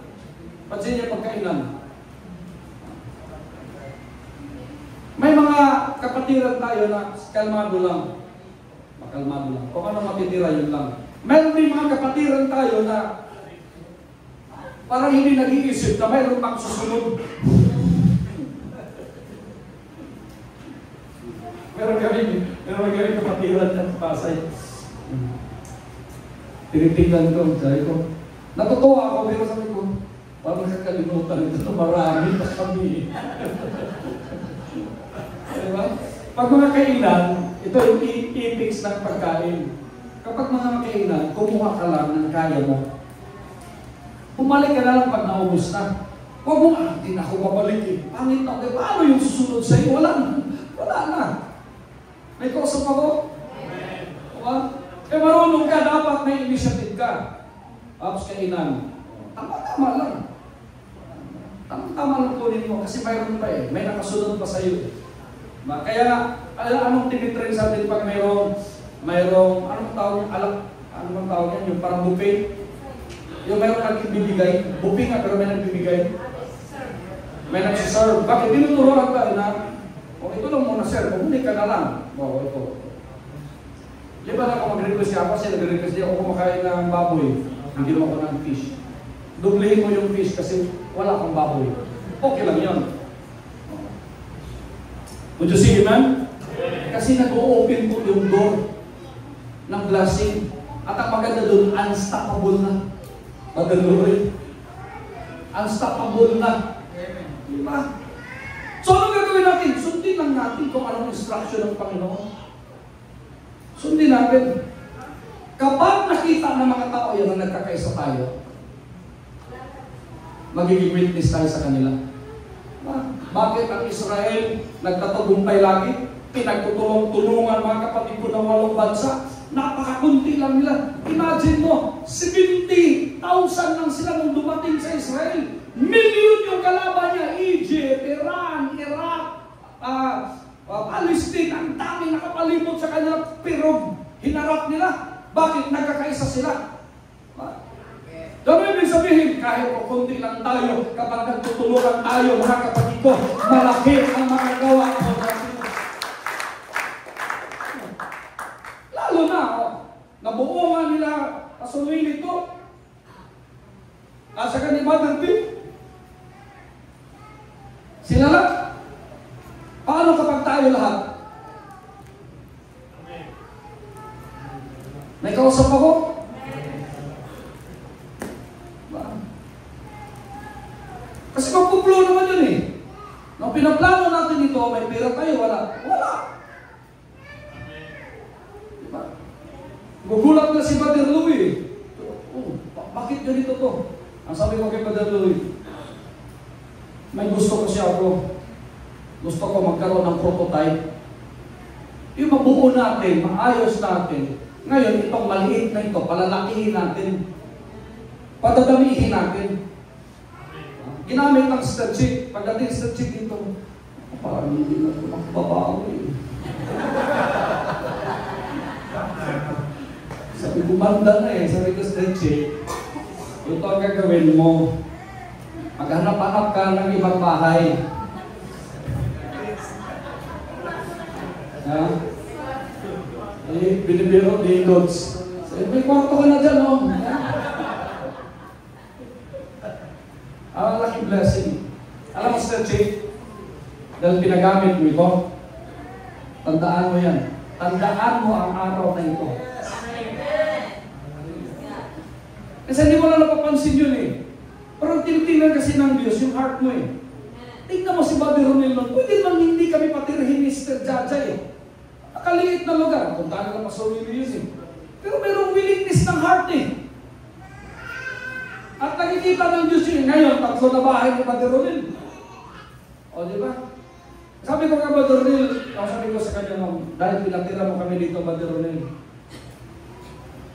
Pansinin niyo pagkainan. May mga kapatiran tayo na kalmado lang. Makalmado lang. Kung ano matitira, yun lang. Meron din mga kapatiran tayo na parang hindi nag-iisip na mayroon pang susunod. Meron kami kapatiran ng Pasay. Tinitingnan ko, sabi ko, natutuwa ako, pero sabi ko, parang nakakalimutan ito, marami pa kami. Diba? Pag mga kainan, ito yung ethics ng pagkain. Kapag mga kainan, kumuha ka lang ng kaya mo. Bumalik ka na lang pag naubos na. Huwag mo, hindi na ako babalik eh. Pangit na ako, paano yung susunod sa'yo? Wala na. May kausap ako? Diba? Eh marunong ka, dapat may initiative ka. Tapos kainan. Tama-tama lang. Tama-tama lang kunin mo kasi mayroon pa eh. May nakasunod pa sa'yo eh. Kaya anong tinitrain sa atin pag mayroong anong tawag yan? Yung parang buffet. Yung mayroong nagbibigay. Buffet nga pero may nagbibigay. May nagsiserve. Bakit? Tinuturuan ka na ito lang muna sir, bumuli ka na lang. Ito. Di ba na ako mag-request ako kasi nag-request ako kumakain ng baboy. Hindi naman ako ng fish. Dublehin mo yung fish kasi wala kang baboy. Okay lang yun. Would you see, man? Kasi nag-o-open po yung door ng blessing. At ang maganda doon, unstoppable na. Maganda unstoppable na. Di ba? So ano gagawin natin? Sundin lang natin kung anong instruction ng Panginoon. Sundin natin. Kapag nakita ng mga tao yan na nagkakaisa tayo, magiging witness tayo sa kanila. Bakit ang Israel nagtatagumpay lagi? Pinagtutulong-tulungan mga kapatid ko ng 8 bansa. Napakakunti lang nila. Imagine mo, 70,000 lang sila nung dumating sa Israel. Million yung kalaban niya. Egypt, Iran, Iraq, Palestine. Ang dami nakapalibot sa kanila. Pero hinarap nila. Bakit? Nagkakaisa sila. Dami ibig sabihin, kahit o kunti lang tayo, kapag nagtutulungan tayo, mga kapatid ko, malaki ang magagawa ko natin. Lalo na, nabuo nga nila Kasuwili ito. At saka ni Mother P. Sila lang. Paano kapag tayo lahat? May kausap ako? Kasi magpuplo naman yun eh. Nung pinaplano natin ito, may pera tayo, wala. Wala. Diba? Gugulat na si Brother Louie. Bakit ganito to? Ang sabi ko kay Brother Louie, may gusto ko siya ako. Gusto ko magkaroon ng prototype. Yung mabuo natin, maayos natin, Ngayon, itong maliit na ito, palalakihin natin. Padadamihin natin. Ginamit ang spreadsheet. Pagdating spreadsheet dito, parang hindi na ito magbabago eh. Sabi ko, banda na eh. Sabi ko, spreadsheet. Ito ang gagawin mo. Maghanap-hanap ka ng ibang bahay. Ha? Eh, binibiro, loads. Sabi, may kwarto ka na dyan, oh. Ang laking blessing. Alam mo, spreadsheet, dahil pinagamit mo ito, tandaan mo yan. Tandaan mo ang araw na ito. Kasi hindi mo lang napapansin yun eh. Parang tinitingnan kasi ng Diyos yung heart mo eh. Tingnan mo si Bobby Ronel nun, pwede man hindi kami patirahin ni Mr. Jaja eh. Nakaliit na lugar, kung tayo na pasawili yun eh. Pero mayroong willingness ng heart eh. At nakikita ng Diyos yun, ngayon, 3 na bahay ni Bobby Ronel. O, di ba? Sabi ko kay Bobby Ronel, sabi ko sa kanya, dahil pinatira mo kami dito, Bobby Ronel,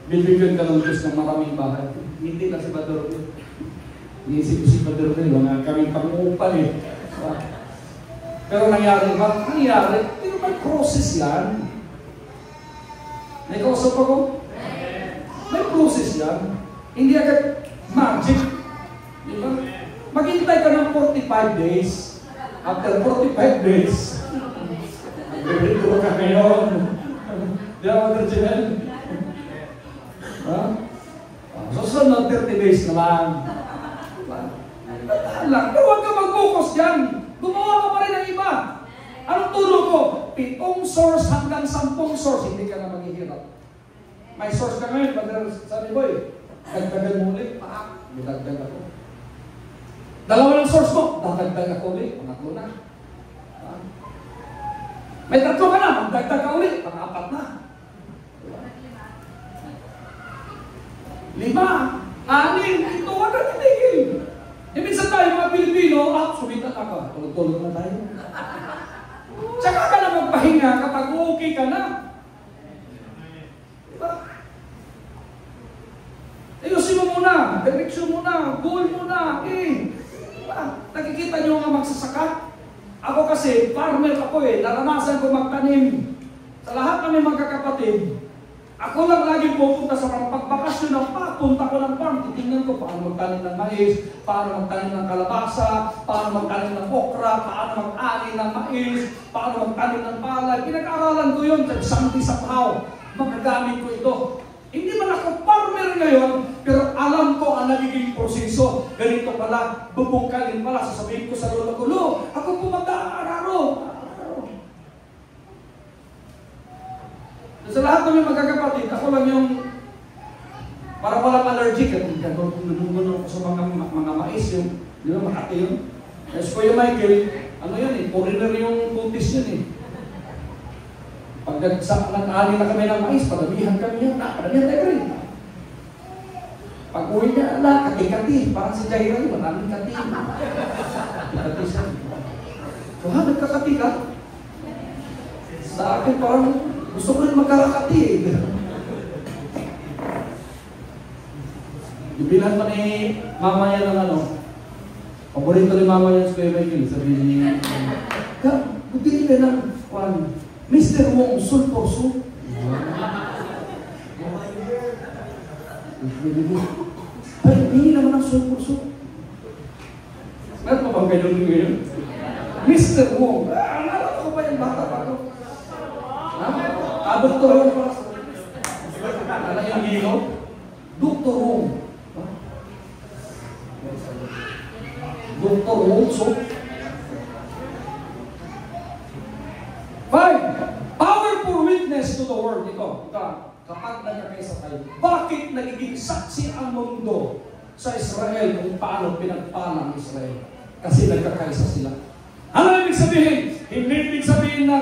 bibigyan ka ng Diyos ng maraming bahay. Hindi na si Bobby Ronel. Iisip si Bobby Ronel, wala kaming pang-upal eh. Pero nangyari ba? Nangyari. Pero may process yan. May kausap ako? May process yan. Hindi agad magic. Diba? Maghintay ka ng 45 days. After 45 days, mag-retro ka ngayon. Di ba, Mother Janelle? Susunod 30 days naman. Lang. Pero huwag ka mag-focus dyan. Gumawa ka pa rin ng iba. Anong tulong ko? 7 source hanggang 10 source, hindi ka na maghihirap. May source ka ngayon, sabi mo eh, dagdagan mo ulit, dagdag ako. 2 lang source mo, dagdag ako ulit, 3 na. May 3 ka na, dagdag ka ulit, 4 na. 5, 6, ito, wag ka titigil. E minsan tayo, mga Pilipino, sumitan ako. Tulog-tulog na tayo. Tsaka ka na magpahinga kapag okay ka na. Diba? Ayusin mo muna, direksyon muna, goal muna. Diba? Nakikita nyo nga magsasaka? Ako kasi, farmer ako eh. Naranasan ko magtanim. Sa lahat kami magkakapatid, ako lang lagi pupunta sa mga pagbakasyon ng papunta ko ng farm. Titingnan ko paano magtanim ng mais, paano magtanim ng kalabasa, paano magtanim ng okra, paano mag-ani ng mais, paano magtanim ng palay. Pinag-aralan ko yun sa Santi Sapao. Magagamit ko ito. Hindi man ako farmer ngayon, pero alam ko ang nagiging proseso. Ganito pala, bubungkalin pala, sasabihin ko sa lolo ko, ako po mag-aararo. Sa lahat kami magkakapatid, ako lang yung para walang allergic. Nunungunan ko sa mga mais yung, di ba, Makati yun. Yes, Kuya Michael, ano yan eh, foreigner yung putis yun eh. Pag nag-aani na kami ng mais, padamihan kami yan, padamihan tayo rin. Pag uwi niya, kati-kati, parang si Jaira yun, maraming kati. Kati siya. So ha, nagkakati ka? Sa akin parang, gusto ko rin magkarakati eh. Ibilhan pa ni mama niya ng ano. Paborito ni mama niya sa Kuya Michael. Sabi niya, butili ka ng Mr. Wong sulpor soup. Ay, hindi naman ang sulpor soup. Meron pa bang ganyan ngayon? Mr. Wong. Alam ko ba yung bata pa ko? Doktor Wong pala. Ano yung hilo? Doktor Wong. Doktor Wong, so. 5. Powerful witness to the world. Ito, kapag nagkakaisa tayo, bakit nagiging saksi ang mundo sa Israel kung paano pinagpalang Israel? Kasi nagkakaisa sila. Ano ibig sabihin? Hindi ibig sabihin na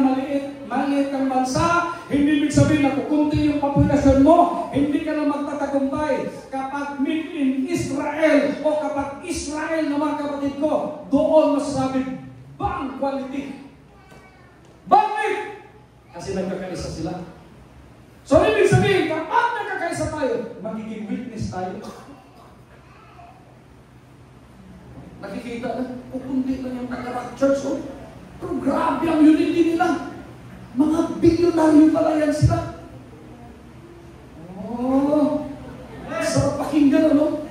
maliit kang bansa, hindi ibig sabihin na kukunti yung populasyon mo, hindi ka na magtatagumpay. Kapag made in Israel o kapag Israel na mga kapatid ko, doon masasabi, bang quality. Bakit? Kasi nagkakaisa sila. So ibig sabihin, magkakaisa tayo, magiging witness tayo. Nakikita na, kukundi lang yung taga-rock church, oh. Pero grabe ang unity nila. Mga bilyonaryo pala yan sila. Oh, sarap pakinggan, ano?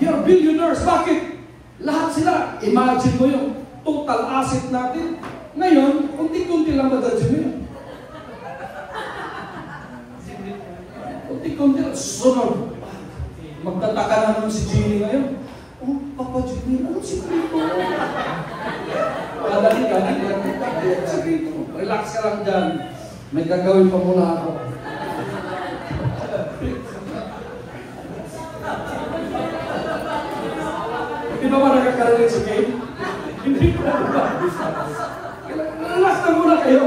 They are billionaires. Bakit? Lahat sila. Imagine mo yung total asset natin. Ngayon, kunti-kunti lang madadyo mo yun. Kunti-kunti lang. Sunod. Magtataka na naman si Jenny ngayon. Oh, Papa Jenny, anong sikreto? Kadali ka, sikreto. Relax ka lang dyan. May gagawin pa muna ako. Hindi ba nakakarinig sa game? Hindi ko na ba? Relax na muna kayo.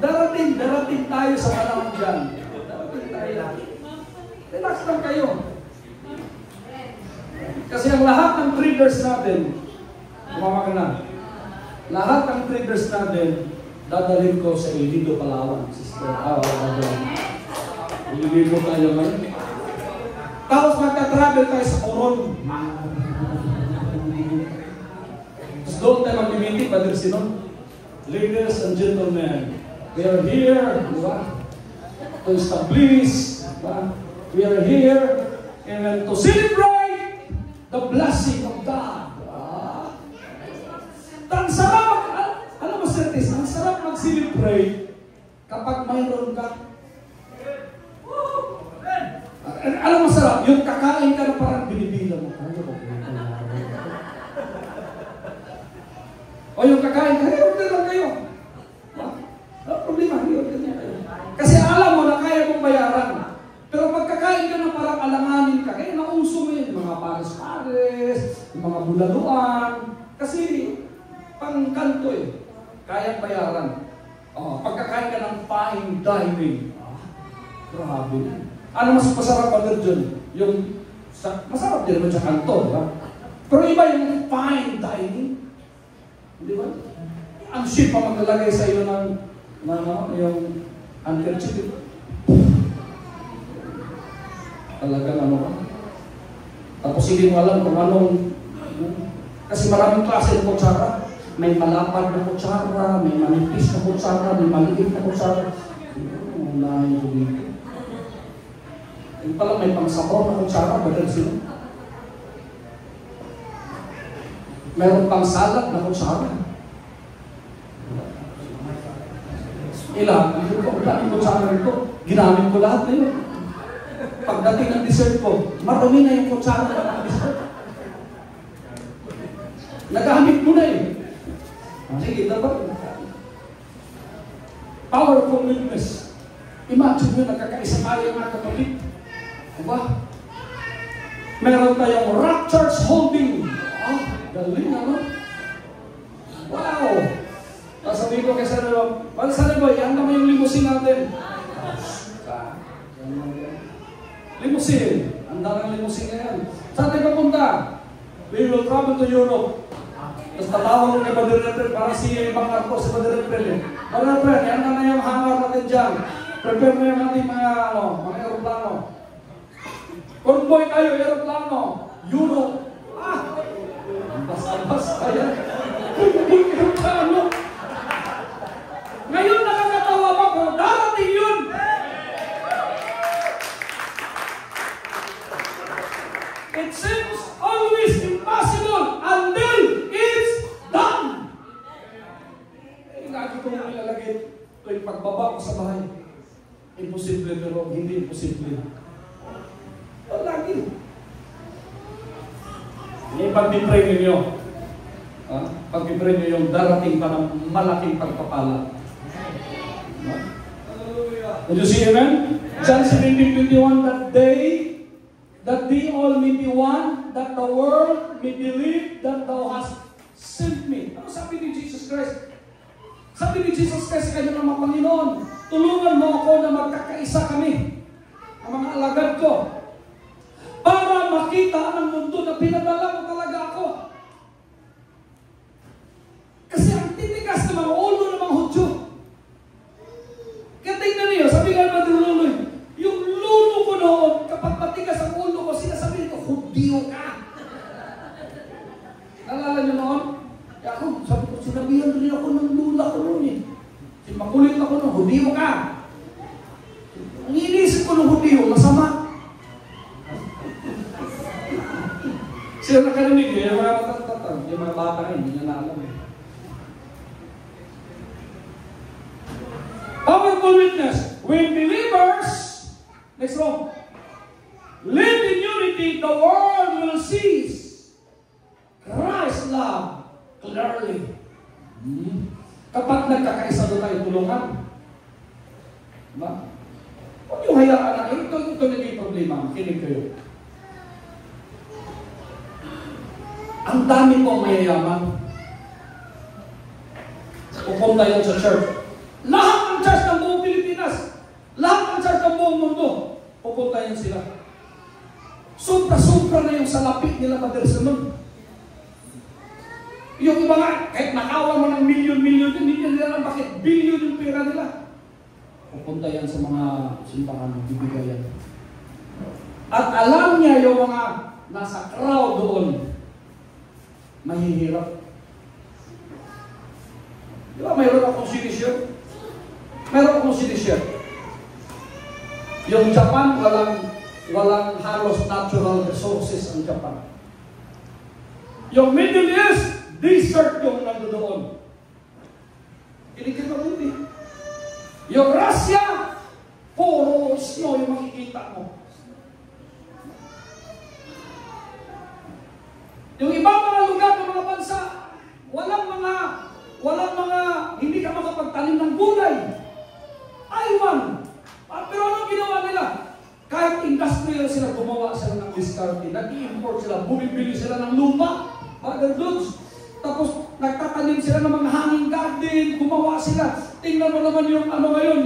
Darating tayo sa panahon dyan. Darating tayo. Relax lang kayo. Kasi ang lahat ng traders natin, kumama ka na, lahat ng traders natin, dadalhin ko sa Ilido, Palawan. Sister, Ilido tayo ngayon. Tapos magka-travel tayo sa Coron. Tapos doon tayo mag-meeting, Padre Sinon. Ladies and gentlemen, we are here, di ba? To establish, diba? We are here and to celebrate the blessing of God. Ang sarap, alam mo sir, ang sarap mag-celebrate kapag mayroon ka. Alam mo sarap, yung kakain ka na parang binibilang mo. O yung kakain ka, order lang kayo. Wala problema, order lang kayo. Kasi alam mo na kaya mong bayaran. Pero pagkakain ka na parang alanganin ka, kaya naungso mo yun, mga pares-pares, mga bulaluan. Kasi pangkanto eh, kaya bayaran. Pagkakain ka ng fine dining, grabe. Ano mas masarap pa dyan? Yung, masarap din naman sa kanto, di ba? Pero iba yung fine dining. Di ba? Ang shit pa maglalagay sa iyo ng yung handkerchief. Talagang ano ka. Tapos hindi mo alam kung anong, kasi maraming klase ng kutsara. May malapad na kutsara, may manipis na kutsara, may maliit na kutsara. Unahin ko dito. Yung pala may pangsabaw na kutsara, badal sila. Meron pang salad na kutsara. Ilang, ang kutsara nito, ginamit ko lahat na yun. Pagdating ng dessert ko, marumi na yung kutsara ng dessert. Nagamit mo na eh. Sige, dapat. Powerful witness. Imagine nyo, nagkakaisa tayo mga kapatid. Diba? Meron tayong Rock Church Holding. Galing naman. Wow! Sabihin ko kay Sanebo, Sanebo, yan naman yung limousine natin. Limousine. Ang daming limousine na yan. Saan tayo papunta? We will travel to Europe. Tapos tatawag ko kay Padre April para siya ibang arko sa Padre April. Padre April, yan na yung hangar natin dyan. Prepare mo yung ating mga aeroplano. Convoy tayo, aeroplano. Europe. Basta-basta yan. Convoy aeroplano. Ngayon nakakatawa pa ko, darating yun. It seems always impossible until it's done. Lagi ko nang ilalagay ito yung pagbaba ko sa bahay. Imposible pero hindi imposible. Lagi. Pag-pray ninyo. Pag-pray ninyo yung darating pa ng malaking pagpapala. Did you see amen? John 17:21, that they all may be one, that the world may believe that thou hast sent me. Ano sabi ni Jesus Christ? Sabi ni Jesus Christ sa kanya ng mga Panginoon, tulungan mo ako na magkakaisa kami, ang mga alagad ko, para makita ng mundo na pinadala mo talaga ako. Kasi ang titigas ng mga ulo ng mga Hudyo. Kaya tingnan niyo, sabi nga naman Luloy, Hudiyo ka. Ang inisip ko ng Hudiyo, masama. Sila nakarinig yung mga matatatag, yung mga bata rin, hindi na alam eh. Powerful witness. When believers, next one, live in unity, the world will see Christ's love clearly. Kapag nagkakaisa doon tayo tulungan, diba? Huwag yung hayaan na, ito naging problema, kinig kayo. Ang dami pong mayayaman. Pupunta yan sa church. Lahat ng church ng buong Pilipinas, lahat ng church ng buong mundo, pupunta yan sila. Sobra-sobra na yung salapi nila madersunod. Yung iba nga, kahit nakawa mo ng milyon-milyon, hindi nila alam bakit bilyon yung pera nila. Pupunta yan sa mga simbahan ng bibigayan. At alam niya yung mga nasa crowd doon, mahihirap. Di ba, mayroon akong sinisyon? Mayroon akong sinisyon. Yung Japan, walang halos natural resources ang Japan. Yung Middle East, desert yung nandoon. Kinikita mo hindi. Yung Russia, puro snow yung makikita mo. Yung ibang mga lugar ng mga bansa, walang mga, hindi ka makapagtanim ng gulay. Aywan. Pero anong ginawa nila? Kahit industrial sila, gumawa sila ng diskarte. Nag-i-import sila, bumibili sila ng lupa, mother goods. Tapos nagtatanim sila ng mga hanging garden, gumawa sila. Tingnan mo naman yung ano ngayon,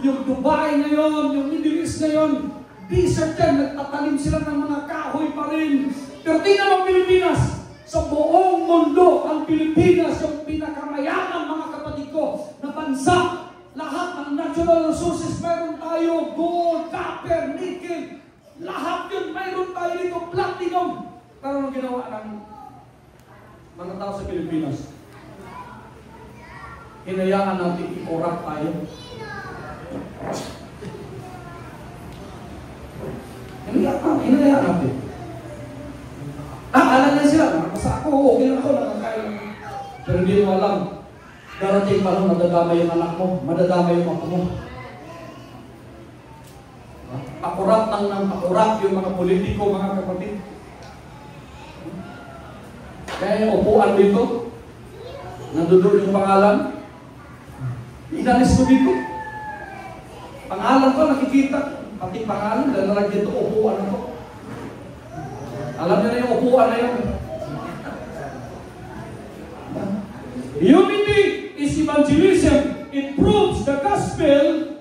yung Dubai ngayon, yung Middle East ngayon. Desert yan, nagtatanim sila ng mga kahoy pa rin. Pero tingnan mo Pilipinas, sa buong mundo, ang Pilipinas, yung pinakamayaman mga kapatid ko, na bansa. Lahat ng natural resources, mayroon tayo, gold, copper, nickel, lahat yun, mayroon tayo dito, platinum. Pero anong ginawa ng mga tao sa Pilipinas? Hinayaan natin i-corrupt tayo. Hinayaan natin. Alam na sila, basta ako, okay lang ako, nakakain. Pero hindi mo alam. Darating pa lang, madadama yung anak mo, madadama yung ako mo. Pakurap ng pakurap yung mga politiko, mga kapatid. Kaya yung upuan dito, nandoon yung pangalan, inalis ko dito. Pangalan ko, nakikita, pati pangalan, dahil nalagyan ito, upuan ako. Alam niyo na yung upuan na yun. Unity is evangelism. It proves the gospel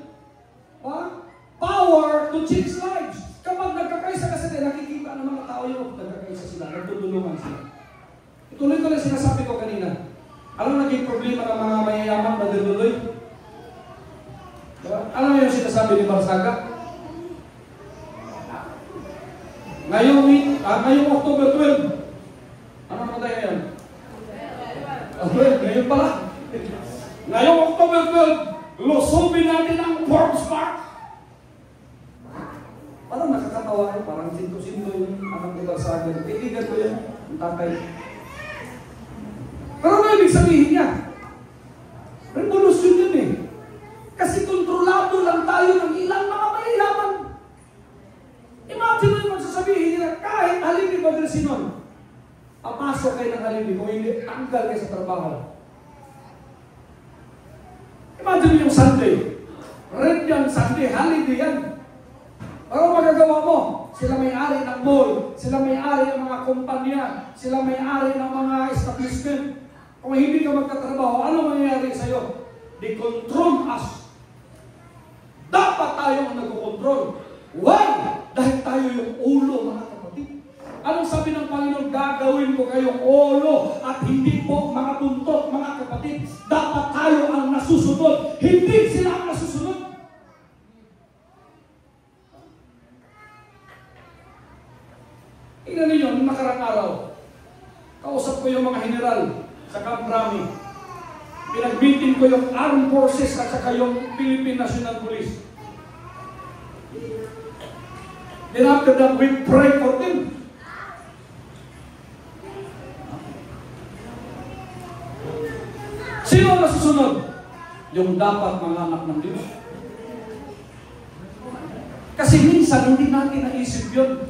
power to change lives. Kapag nagkakaisa kasi nakikita ng mga tao yung nagkakaisa sila, nagtutulungan sila. Ituloy ko lang sinasabi ko kanina. Alam naging problema ng mga mayayaman na dinuloy? Diba? Alam mo yung sinasabi ni Barsaga? Ngayong October 12, ano naman tayo ngayon? Ngayon pala. Ngayong October 12, lusubin natin ang Forbes Park. Parang nakakatawa yun, parang sinto-sinto yung anak ni Barsaga. Kaibigan ko yan, ang tatay. Pero ano ibig sabihin niya? Revolusyon yun eh. Kasi kontrolado lang tayo ng ilang mga mayayaman. Imagine mo yung magsasabihin nila, kahit halin ni Padre Sinon, papasok kayo ng halin kung hindi, tanggal kayo sa trabaho. Imagine mo yung Sunday. Red yan, Sunday, holiday yan. Pero magagawa mo, sila may-ari ng mall, sila may-ari ng mga kumpanya, sila may-ari ng mga establishment. Kung hindi ka magtatrabaho, ano mangyayari sa'yo? They control us. Dapat tayo ang nagkocontrol. Why? Dahil tayo yung ulo, mga kapatid. Anong sabi ng Panginoon? Gagawin ko kayong ulo at hindi po mga buntot, mga kapatid. Dapat tayo ang nasusunod. Hindi sila ang nasusunod. Tingnan ninyo, nung nakarang araw, kausap ko yung mga general sa Camp Rami. Pinag-meeting ko yung Armed Forces at saka yung Philippine National Police. Then after that, we pray for them. Sino ang nasusunod? Yung dapat mga anak ng Diyos. Kasi minsan hindi natin naisip yun.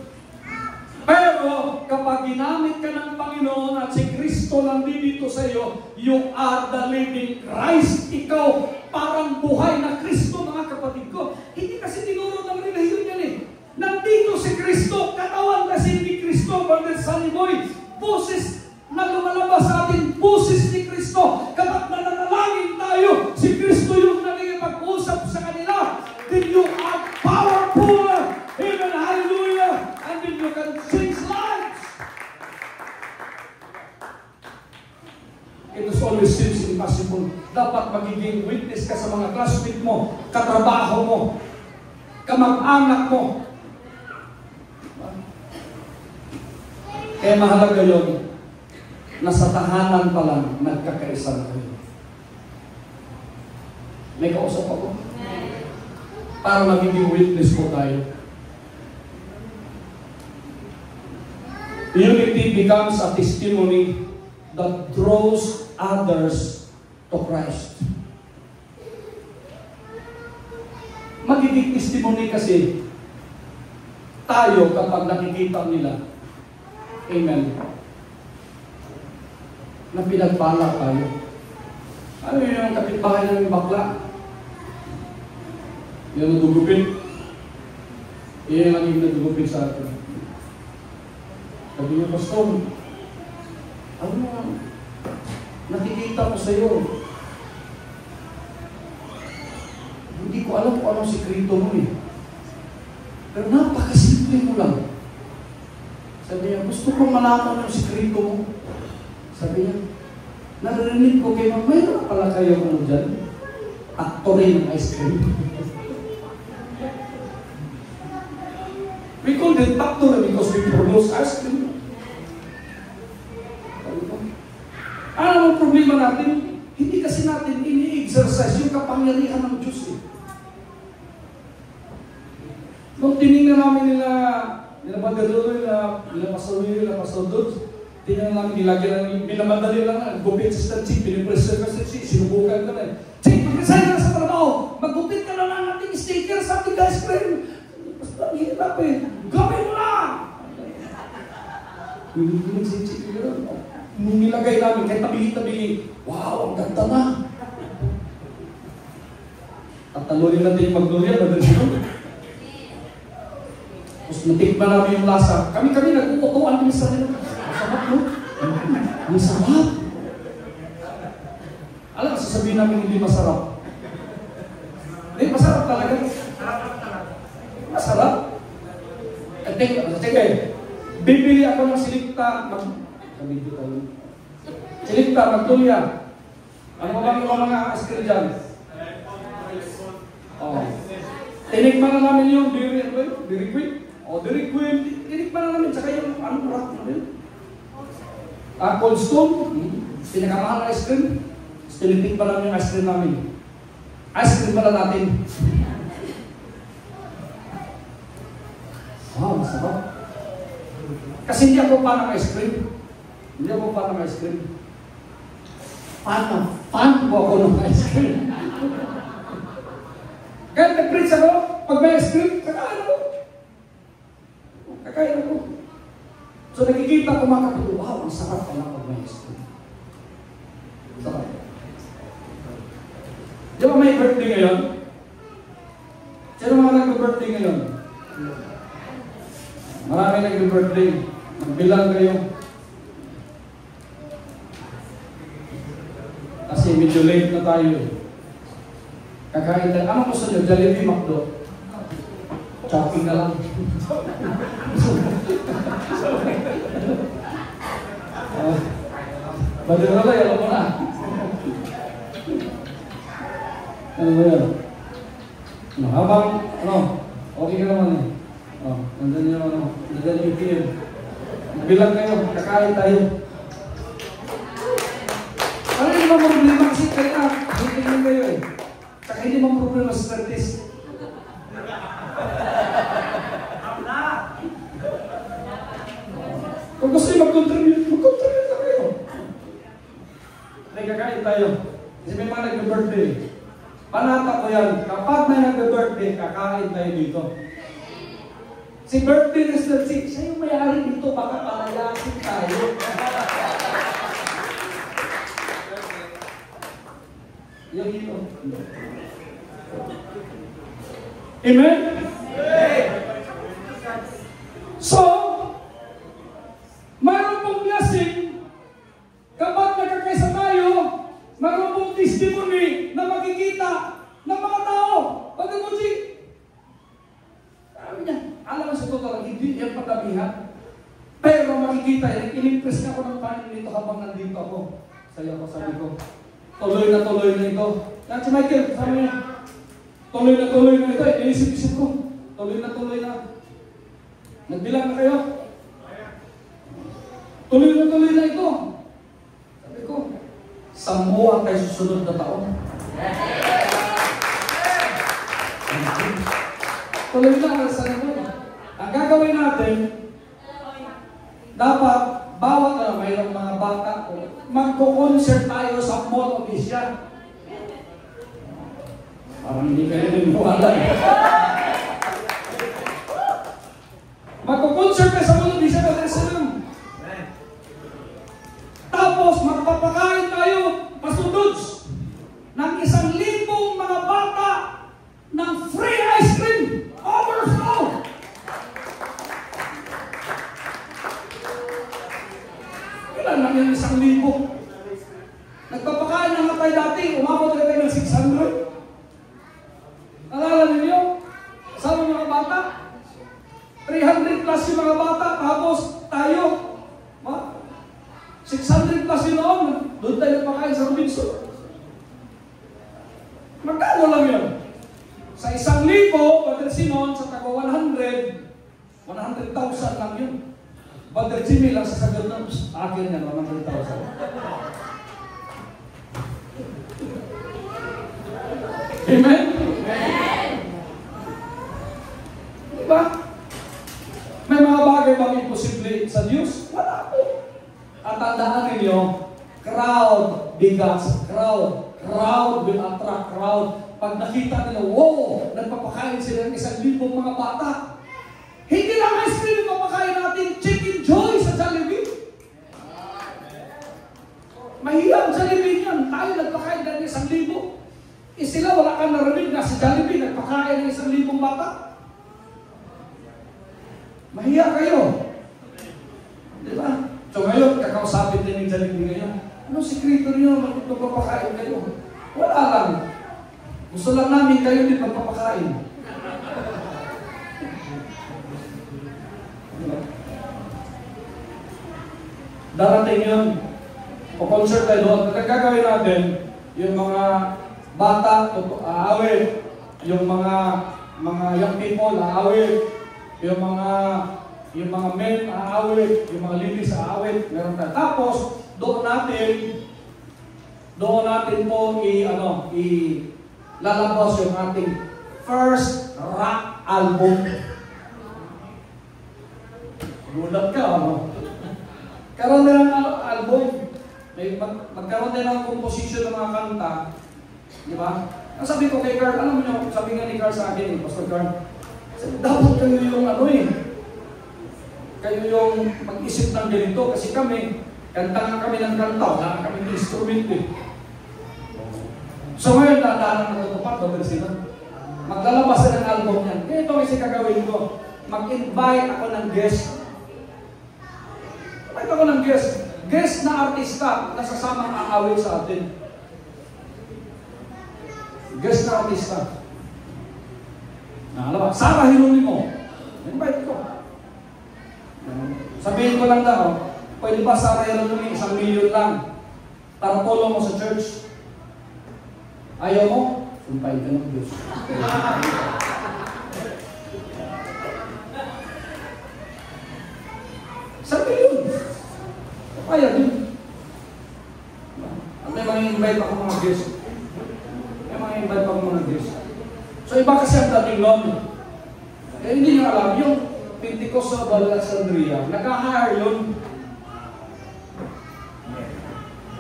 Pero kapag ginamit ka ng Panginoon at si Kristo nandito sa iyo, you are the living Christ. Ikaw parang buhay na Kristo, mga kapatid ko. Hindi kasi tinuro ng relihiyon yan eh. Nandito si Kristo, katawan kasi ni Kristo, Brother Sunny Boy. Boses na lumalabas sa atin, boses ni Kristo. Kapag nananalangin tayo, si Kristo yung nagigipag-usap sa kanila. Then you are powerful. Amen, hallelujah. And then you can change lives. It always seems impossible. Dapat magiging witness ka sa mga classmate mo, katrabaho mo, kamag-anak mo. Kaya mahalaga yun, na sa tahanan pa lang, nagkakaisa na kayo. May kausap ako? Para magiging witness po tayo. Unity becomes a testimony that draws others to Christ. Magiging testimony kasi tayo kapag nakikita nila. Amen. Na pinagpala tayo. Ano yun ang kapitbahay ng bakla? Yan ang dugupin. Yan ang laging nadugupin sa atin. Sabi niya, Pastor, ano nga? Nakikita ko sa iyo. Hindi ko alam kung anong sikreto mo eh. Pero napakasimple mo lang. Sabi niya, gusto ko malaman yung sikreto mo. Sabi niya, narinig ko kayo, mayroon pala kayo ano dyan? Actorin ng ice cream. We call it factory because we produce ice cream. Ano ang problema natin? Hindi kasi natin ini-exercise yung kapangyarihan ng Diyos eh. Nung tinignan namin nila Badalo, nila Pastor Will, nila Pastor Dodge, tingnan namin nilagyan ng binamadali lang na, gupit sa stansi, pinipressure ka sa stansi, sinubukan ka na eh. Sige, mag-resign ka sa trabaho, maggupit ka na lang nating sticker sa ating ice cream. Basta, hirap eh. Gawin mo na! Nung nilagay namin, kahit tabili-tabili, wow, ang ganda na! At talunin natin yung magnolia, madali. Tapos natikman namin yung lasa. Kami nag-uutuan kami sa nila. Masarap, no? Ang sarap! Alam, sasabihin namin hindi masarap. Hindi, masarap talaga. Masarap. Sige, bibili ako ng silikta. Silikta, magtulya. Ano ba yung mga askil dyan? Oh. Tinikman na namin yung Dairy Queen. O, Dairy Queen. Tinikman na namin. Tsaka yung anong rock namin. Cold Stone. Pinakamahal na ice cream. Tinitik pa namin yung ice cream namin. Ice cream pala natin. Wow, masarap. Kasi hindi ako fan ng ice cream. Hindi ako fan ng ice cream. Fan po ako ng ice cream. Kaya nag-preach ako, pag may ice cream, kakain ako. Kakain ako. So nakikita ko mga kapatid, wow, ang sarap pala pag may ice cream. Sarap. Di ba may birthday ngayon? Sino mga nag-birthday ngayon? Marami nag-birthday. Magbilang kayo. Kasi medyo late na tayo. Kakain tayo. Ano gusto nyo? Jollibee, McDo? Chopping na lang. Badalala, alam mo na. Ano ba yan? Habang, okay ka naman eh. Nandun yung PM. Bilang kayo, kakain tayo. Ano yung mga problema kasi Kaya na, hindi naman kayo eh. Saka hindi mong problema sa artist. Kung gusto nyo mag-contribute na kayo. Kakain tayo. Kasi may mga nag-birthday. Panata ko yan. Kapag may nag-birthday, kakain tayo dito. Si birthday ni Sir C, siya yung may-ari dito, baka palayasin tayo. Yung dito. Amen? So, mayroon pong blessing kapag nagkakaisa tayo, mayroon pong testimony na makikita ng mga tao. Pag-amuji, alam mo sa totoo, hindi yan patabihan. Pero makikita yan, in-impress na ako ng panin nito habang nandito ako. Saya ko, sabi ko, tuloy na ito. Yan si Michael, sabi niya, tuloy na ito. Inisip-isip ko, tuloy na. Nagbilang na kayo? Tuloy na ito. Sabi ko, sambuan tayo susunod na taon. Tuloy na, sana mo. Ang gagawin natin, dapat, bawat mayroong mga bata, magko-concert tayo sa Mall of Asia. Parang hindi kayo din wala. Magko-concert tayo sa Mall of Asia, tapos magpapakain tayo, pasudods, ng 1,000 mga bata ng free ice cream. Overflow! Kailan lang yung 1,000? Nagpapakain na nga tayo dati, umabot na tayo ng 600. Alala ninyo? Sama mga bata? 300 plus yung mga bata, tapos tayo, 600 plus yun noon, doon tayo nagpakain sa Robinson. Magkano lang yun? Sa 1,000, Brother Simon, sa taga 100,000 lang yun. Brother Jimmy lang sa sagot ng akin yan, 100,000. Amen? Diba? May mga bagay bang imposible sa Diyos? Wala po. At tandaan ninyo, crowd begets crowd. Crowd will attract crowd. Pag nakita nila, wow, nagpapakain sila ng 1,000 mga bata. Hindi lang ice cream papakain natin, chicken joy sa Jollibee. Mahirap Jollibee yan. Tayo nagpakain ng 1,000. Sila wala kang narinig na si Jollibee nagpakain ng 1,000 bata. Mahiya kayo. Diba? So ngayon, kakausapin din ng Jollibee ngayon. Anong sikreto niyo? Magpapakain kayo? Wala lang. Gusto lang namin kayo din magpapakain. Darating yun. O-concert tayo doon. Gagawin natin yung mga bata, aawit. Yung mga young people, aawit. Yung mga men, aawit. Yung mga ladies, aawit. Meron tayo. Tapos, doon natin po lalabas yung ating first rock album. Gulat ka, ano? Karoon na ng album. Magkaroon din ng composition ng mga kanta. Di ba? Sabi ko kay Carl, alam mo nyo, sabi nga ni Carl sa akin, Pastor Carl, dapat kayo yung kayo yung mag-isip ng ganito kasi kami, kanta nga kami ng kanta, wala kami ng instrument eh. So ngayon, dadaanan na tutupad, Brother Simon. Maglalabas na ng album niyan. Kaya ito kasi gagawin ko. Mag-invite ako ng guest. Invite ako ng guest. Guest na artista na sasamang aawit sa atin. Guest na artista. Alam ba? Sarah Hironimo. Invite ko. Sabihin ko lang daw, pwede ba Sarah Hironimo 1 million lang? Para tulong mo sa church. Ayaw mo? Sumpay ka ng Diyos. Sabi yun. Ayaw yun. At may nang-invite ako mga guest. May mga invite ako mga guest. So iba kasi ang dating nun. Hindi nyo alam, yung Pentecostal Alexandria, nag-hire yun.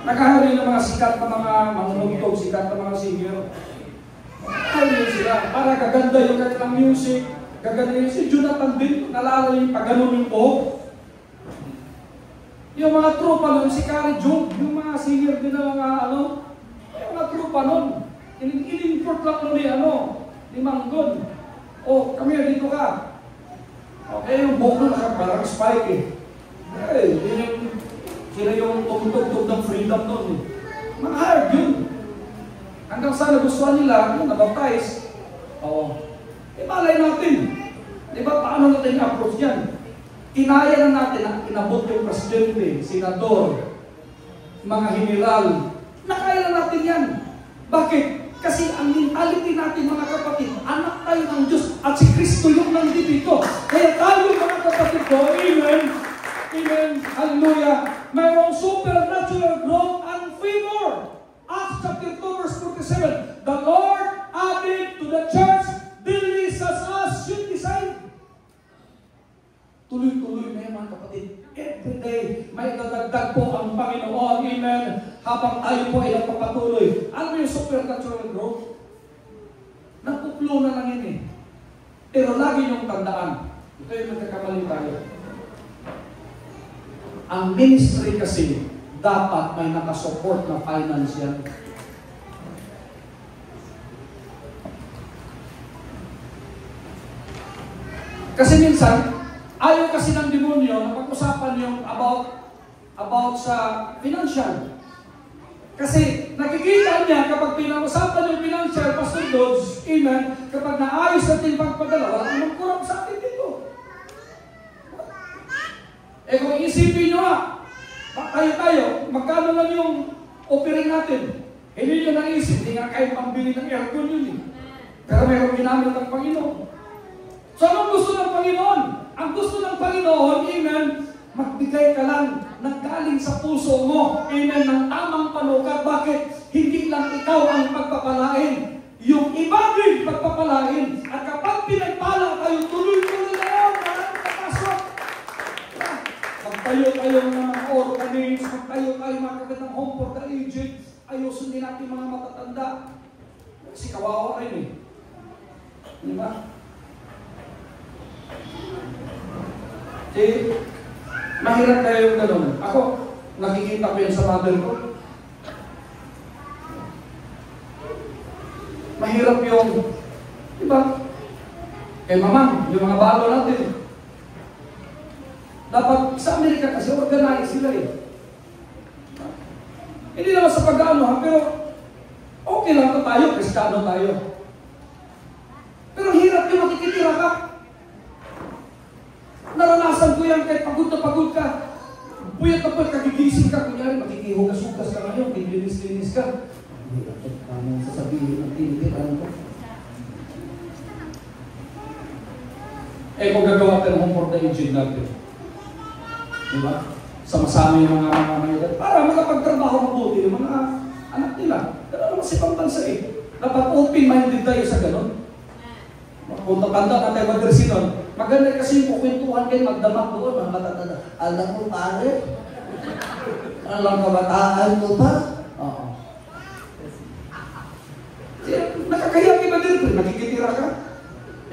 Nag-hire yun ng mga sikat na mga manunugtog, sikat na mga singer. Nag-hire yun sila para gaganda yung kanilang music. Gaganda yun. Si Jonathan din, nalala yung pag-ganon yung buhok. Yung mga trupa nun, si Carrie Job, yung mga singer din na mga yung mga trupa nun. In-import lang nun ni Manggon. Oh, kami dito ka. Okay, yung buhok nun, parang spike eh. Sila yung tumutugtog ng freedom nun eh. Mga hard yun. Hanggang sa nagustuhan nila, yung nabaptize. Malay natin. Diba, paano natin i-approach yan? Kinaya na natin na inabot yung presidente, senador, mga general. Nakaya na natin yan. Bakit? Kasi ang mentality natin mga kapatid, anak tayo ng Diyos at si Kristo yung nandito. Kaya tayo mga kapatid ko, amen, amen, hallelujah, mayroong supernatural growth and favor. Acts chapter 2 verse 47, the Lord added to the church daily as should decide. Tuloy-tuloy na yan mga kapatid. Every day, may dadagdag po ang Panginoon. Amen. Habang tayo po ay nagpapatuloy. Ano yung supernatural growth? Nagpuplo na lang yun eh. Pero lagi niyong tandaan. Ito yung nagkakamali tayo. Ang ministry kasi, dapat may nakasupport na financial. Kasi minsan, ayaw kasi ng demonyo na pag-usapan yung about sa financial. Kasi nakikita niya kapag pinag-usapan yung financial, Pastor Dodge, amen, kapag naayos natin pagpadala, wala namang kurang sa atin dito. Kung isipin nyo tayo, magkano lang yung offering natin? Hindi nyo naisip, hindi nga kayo pambili ng aircon yun eh. Pero mayroong ginamit ng Panginoon. So anong gusto ng Panginoon? Ang gusto ng Panginoon, amen, magbigay ka lang ng galing sa puso mo, amen, ng tamang panukat. Bakit? Hindi lang ikaw ang pagpapalain. Yung iba din pagpapalain. At kapag pinagpala tayo, tuloy-tuloy na yan, maraming kapasok. Magtayo tayo ng mga orphanage, magtayo tayo mga kapit ng home for the aged, ayusin din natin mga matatanda. Kasi kawawa rin eh. Di ba? Mahirap kayo yung gano'n. Ako, nakikita ko yan sa mother ko. Mahirap yung, diba? Kay mamang, yung mga balo natin. Dapat sa Amerika kasi organize sila eh. Hindi naman sa pag-ano pero okay lang tayo, Kristiyano tayo. Pero hirap yung makikitira ka. Naranasan ko yan kahit pagod na pagod ka. Puyat na puyat, kagigising ka. Kunyari, makikihugas-hugas ka ngayon, linis-linis ka. Ano sasabihin ng tinitiran ko? Kung gagawa tayo ng home for the aged natin. Diba? Sama-sama yung mga edad. Para makapagtrabaho mabuti yung mga anak nila. Pero naman si pambansa eh. Dapat open-minded tayo sa ganon. Kung tanda na tayo madrasin nun, maganda kasi yung kukwentuhan kayo, magdamag doon, mga matatanda. Alam mo pare? Alam kabataan mo pa? Oo. Nakakaya kayo ba din? Nakikitira ka?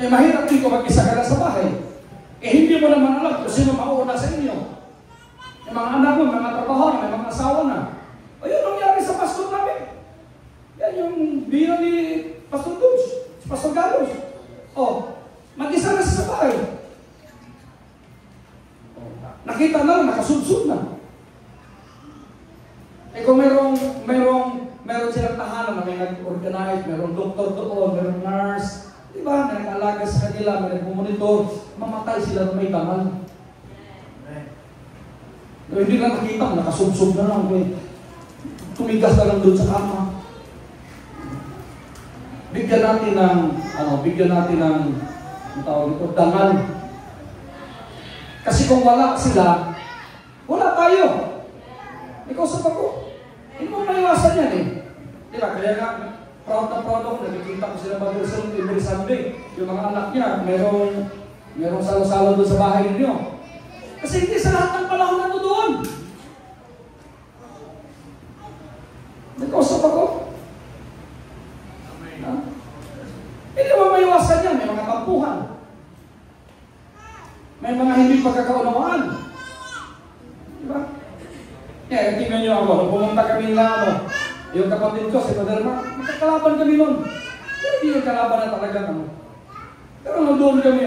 Mahirap din kung mag-isa ka na sa bahay. Hindi mo naman alam kung sino mauna sa inyo. Yung mga anak mo, mga trabaho na, may mga asawa na. Ayun ang nangyari sa pastor namin. Yan yung biyo ni Pastor Dutch, si Pastor Galos. Mag-isa na sa bahay. Nakita na, nakasudsud na. Kung meron silang tahanan na may nag-organize, merong doktor doon, merong nurse, diba, may nag-alaga sa kanila, may nag-monitor, mamatay sila na may bangal. Pero hindi lang nakita, nakasudsud na lang. Tumigas na lang doon sa kama. Bigyan natin ng ang tawag ito, dangal. Kasi kung wala sila, wala tayo. Ikaw sa pako. Hindi mo maiwasan yan eh. Kaya nga, proud na proud ako. Nakikita ko sila mag-result every Sunday. Yung mga anak niya, merong salo-salo doon sa bahay ninyo. Kasi hindi sa lahat ng panahon na doon. Nag-usap ako. Hindi mo maiwasan yan. May mga tampuhan. May mga hindi pagkakaunawaan. Diba? Yeah, tingnan nyo ako. Nung pumunta kami na yung kapatid ko, si Brother Mark, magkakalaban kami nun. Hindi yung kalaban na talaga Pero nung doon kami,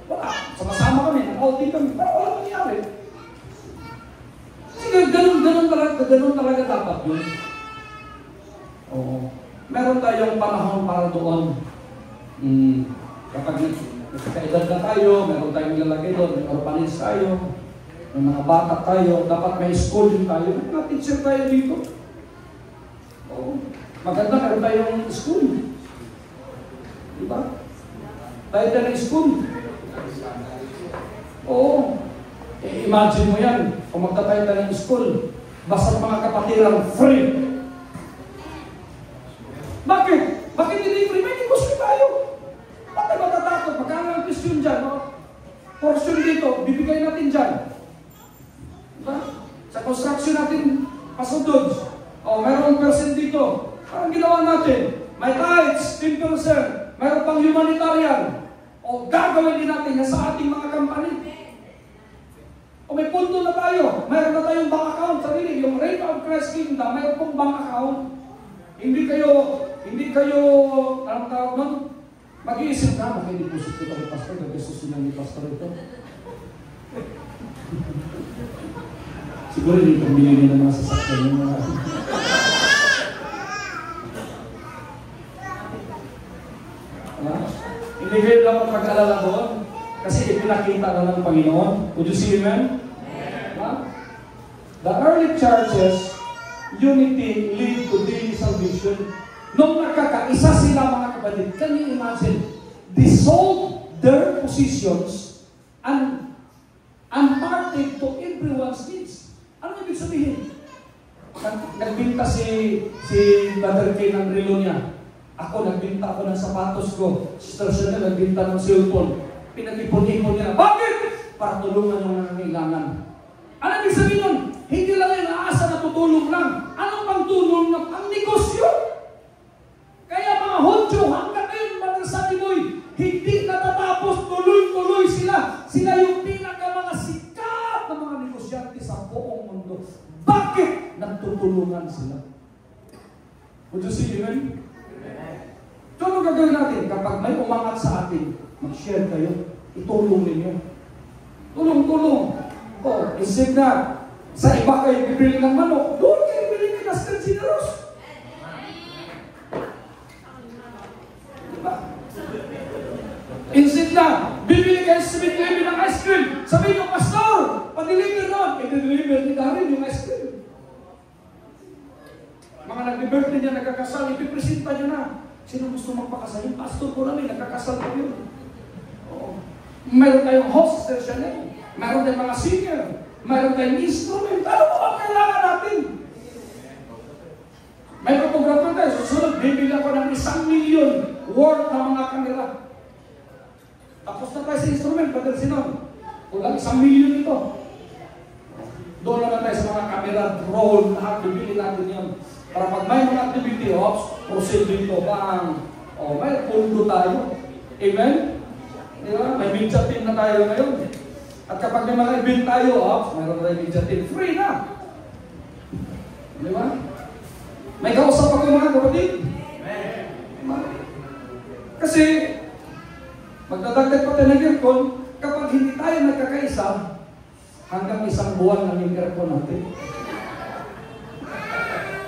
wala. Sama-sama kami, nag-outing kami. Pero wala nangyari. Kasi ganun talaga dapat yun. Meron tayong panahon para doon. Kapag nagkakaedad na tayo, meron tayong nilalagay doon, may orphanage tayo, may mga bata tayo, dapat may school din tayo, may mga teacher tayo dito. Maganda, meron tayong school. Diba? Tayo ng school. Imagine mo yan, kung magtatayo tayo ng school, basta mga kapatiran free. Bakit? Bakit hindi free? May negosyo tayo. Bakit matatakot? Magkano ang question dyan? Portion dito, bibigay natin dyan. Diba? Sa construction natin, pasudod. Mayroong percent dito. Parang ginawa natin. May tithes, 10%. Mayroon pang humanitarian. Gagawin din natin yan sa ating mga company. May punto na tayo. Mayroon na tayong bank account. Sarili, yung Reign of Christ Kingdom, mayroon pong bank account. Hindi kayo, anong tawag nun? Mag-iisip na, makideposit ko kay Pastor, nag-isusin ni Pastor ito. Siguro hindi itong binili ng mga sasakyan yung mga... Hindi kayo dapat mag-alala doon kasi ipinakita na ng Panginoon. Would you see amen? The early churches, unity lead to daily salvation. Nung nagkakaisa sila mga kapatid, can you imagine? They sold their positions and partake to everyone's needs. Ano ibig sabihin? Nagbinta si Brother Kay ng relo niya. Ako, nagbinta ako ng sapatos ko. Sister Chanel, nagbinta ng cellphone. Pinag-ipon-ipon niya. Bakit? Para tulungan yung nangangailangan. Ano ibig sabihin nun? Hindi lang yung naasa na tutulong lang. Anong pang tulong ng ang negosyo? Kaya mga Hodyo, hanggang ngayon, magsasabi mo'y, hindi natatapos, tuloy-tuloy sila. Sila yung mga sikat na mga negosyante sa buong mundo. Bakit? Nagtutulungan sila. Would you see, amen? So, ano gagawin natin? Kapag may umangat sa atin, mag-share kayo, itulong ninyo. Tulong-tulong. Isip na, sa iba kayo bibili ng manok, doon kayo bibili ng Castel Generous. Diba? Isip na, bibili kayo sa 7-Eleven ng ice cream. Sabihin nyo, Pastor, pa-deliver nun. I-deliver ni Darin yung ice cream. Mga nag-birthday niya, nagkakasal, ipipresenta nyo na. Sino gusto magpakasal? Yung pastor ko namin, nagkakasal ko yun. Meron tayong host, Sister Chanel. Meron tayong mga singer. Meron tayong instrument. Ano mo ang kailangan natin? May photographer tayo. Susunod, bibili ako ng 1 million worth ng mga kamera. Tapos na tayo sa instrument, Brother Sinon. Kulang 1 million ito. Doon naman tayo sa mga camera, drone, lahat, bibili natin yan. Para pag may mga activity, proceed dito, may pundo tayo. Amen? Diba? May media team na tayo ngayon. At kapag may mga event tayo, mayroon tayong media team, free na. Diba? May kausap ako mga kapatid. Kasi, magdadagdag pa tayo ng aircon, kapag hindi tayo nagkakaisa, hanggang 1 buwan lang yung aircon natin.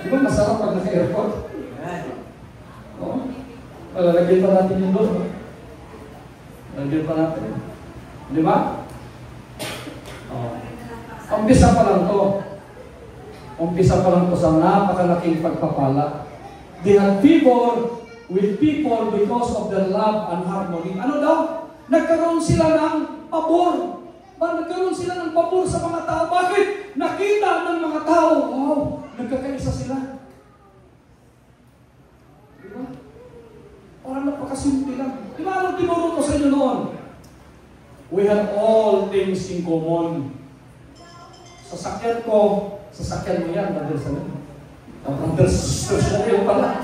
Di ba masarap pag naka-aircon? Malalagyan pa natin yung doon. Malalagyan pa natin. Di ba? Umpisa pa lang to. Umpisa pa lang to sa napakalaking pagpapala. They had favor with people because of their love and harmony. Ano daw? Nagkaroon sila ng pabor. Nagkaroon sila ng pabor sa mga tao. Bakit? Nakita ng mga tao, nagkakaisa sila. Napakasimple lang. Di ba anong tinuro ko sa inyo noon? We have all things in common. Sasakyan ko, sasakyan mo yan, brother sa mga. Brother, sisters mo yun pala.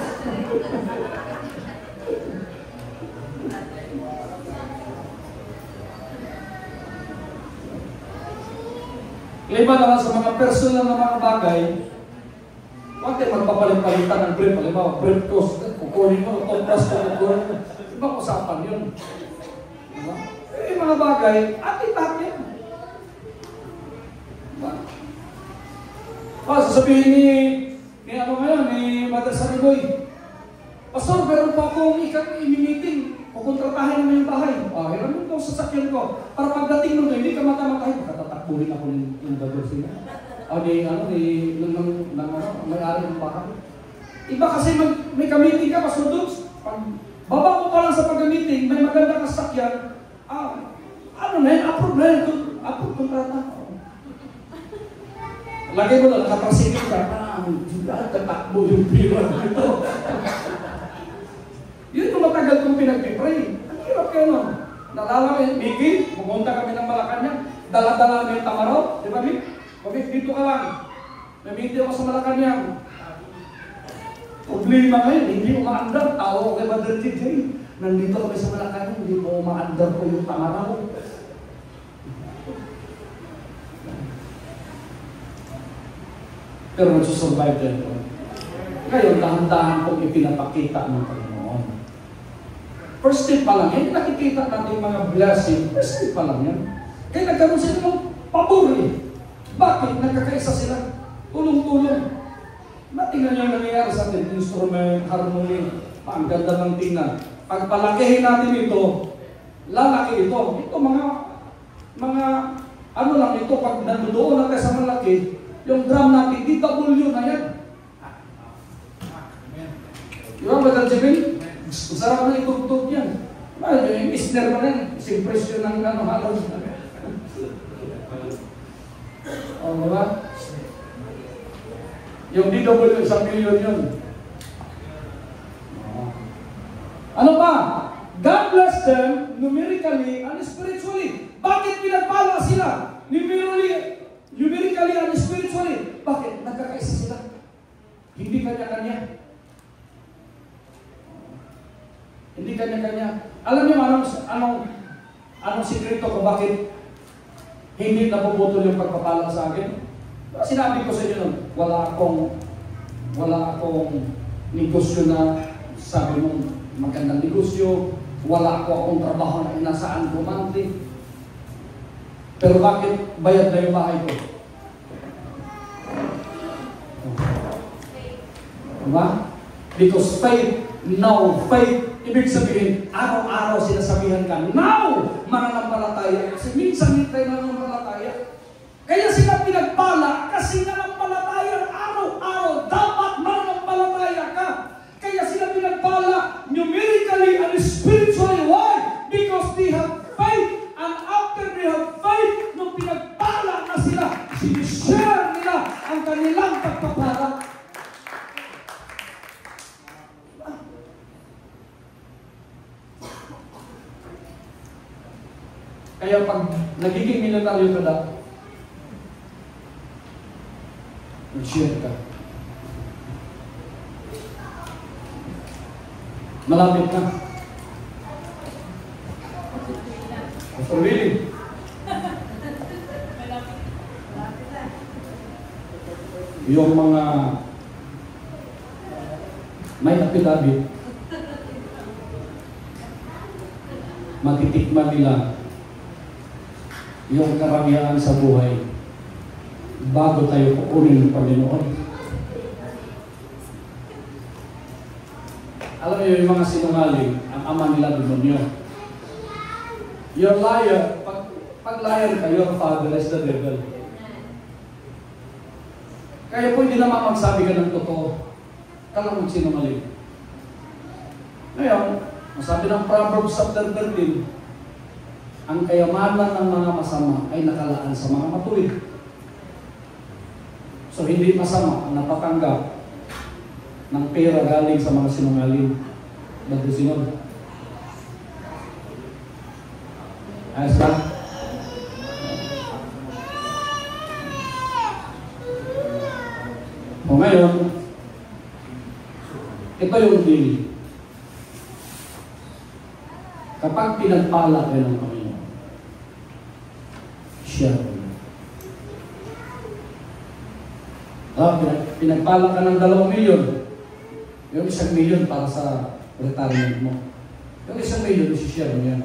Iba naman sa mga personal na mga bagay, huwag tayo magpapalit-palitan ng brief. Halimbawa, brief ko, kukunin mo, topras ko, kukunin mo. Ibang usapan yun. Diba? Yung mga bagay, atin-atin. Diba? Sasabihin ni ano ngayon, ni Mother Sariboy, Pastor, meron pa akong i-meeting. Kukontratahin naman yung bahay. Hiramin ko sa sakyan ko. Para pagdating mo hindi ka matamatay. Makatatakbuhin ako ng Brother sila. May-ari ng bahay. Iba kasi may ka-meeting ka, Pastor Dukes. Pag baba mo pa lang sa pag-meeting, may maganda ka sakyan. Ano na yun? Approve na yun. Approve kontrata. Lagay mo na, nakapasigil ka. Tatakbo yung pira dito. Yun yung matagal kong pinag-pray. Ang hirap kayo nun. Nalala ko, Miki, pumunta kami ng Malacanang. Dala-dala namin yung tamaraw. Di ba, Miki? Pagkit dito ka lang. Namiti ako sa Malacanang. Problema ngayon, hindi umaandar. Tawa ko kay Brother TJ. Nandito kami sa Malacanang, hindi mo umaandar ko yung tamaraw. Pero nagsusurvive din ko. Ngayon, dahan-dahan kong ipinapakita ng Panginoon. First step pa lang yan, nakikita natin mga blessing. First step pa lang yan. Kaya nagkaroon sila ng pabor eh. Bakit? Nagkakaisa sila. Tulong-tulong. Natingnan nyo yung nangyayari sa atin. Instrument, harmony, ang ganda ng tingnan. Pag palakihin natin ito, lalaki ito. Ito mga ano lang ito, pag nandoon natin sa malaki, yung drum natin, DW na yan. Di ba, Brother Jimmy? Sarap na itugtog yan. Yung isner mo na yan. Simpresyon ng halos. O, diba? Yung DW, 1 million yun. Ano pa? God bless them numerically and spiritually. Bakit pinagpala sila? Numerically and spiritually. Bakit? Nagkakaisa sila. Hindi kanya-kanya. Hindi kanya-kanya. Alam niyo anong sikreto ko bakit hindi napuputol yung pagpapala sa akin? Sinabi ko sa inyo nun, wala akong negosyo na sabi mong magandang negosyo, wala akong trabaho na inasaan ko monthly. Pero bakit bayad na yung bahay ko? Diba? Because faith, ibig sabihin, araw-araw sinasabihan ka, now, mananampalataya. Kasi minsan tayo nananampalataya. Kaya sila pinagpala, kasi nananampalataya, araw-araw, dapat mananampalataya ka. Kaya sila pinagpala, numerically and spiritually. Why? Because they have faith, and after they have faith, nung pinagpala na sila, sinishare nila ang kanilang pagpapala. Kaya pag nagiging milyonaryo ka na, mag-share ka. Malapit na. For really? Yung mga may affidavit, matitikman nila yung karangyaan sa buhay bago tayo kukunin ng Panginoon. Alam niyo yung mga sinungaling, ang ama nila demonyo. Your liar, pag liar ka, your father is the devil. Kaya po hindi naman magsabi ka ng totoo. Kailangan magsinungaling. Ngayon, masabi ng Proverbs chapter 13, ang kayamanan ng mga masama ay nakalaan sa mga matuwid. So hindi masama ang napatanggap ng pera galing sa mga sinungaling. Nagdusinod. Ayos ba? O ngayon, ito yung deal. Kapag pinagpala kayo ng Panginoon, share mo. Pinagpala ka ng 2 milyon. Yung 1 milyon para sa retirement mo. Yung 1 milyon, isi-share mo yan.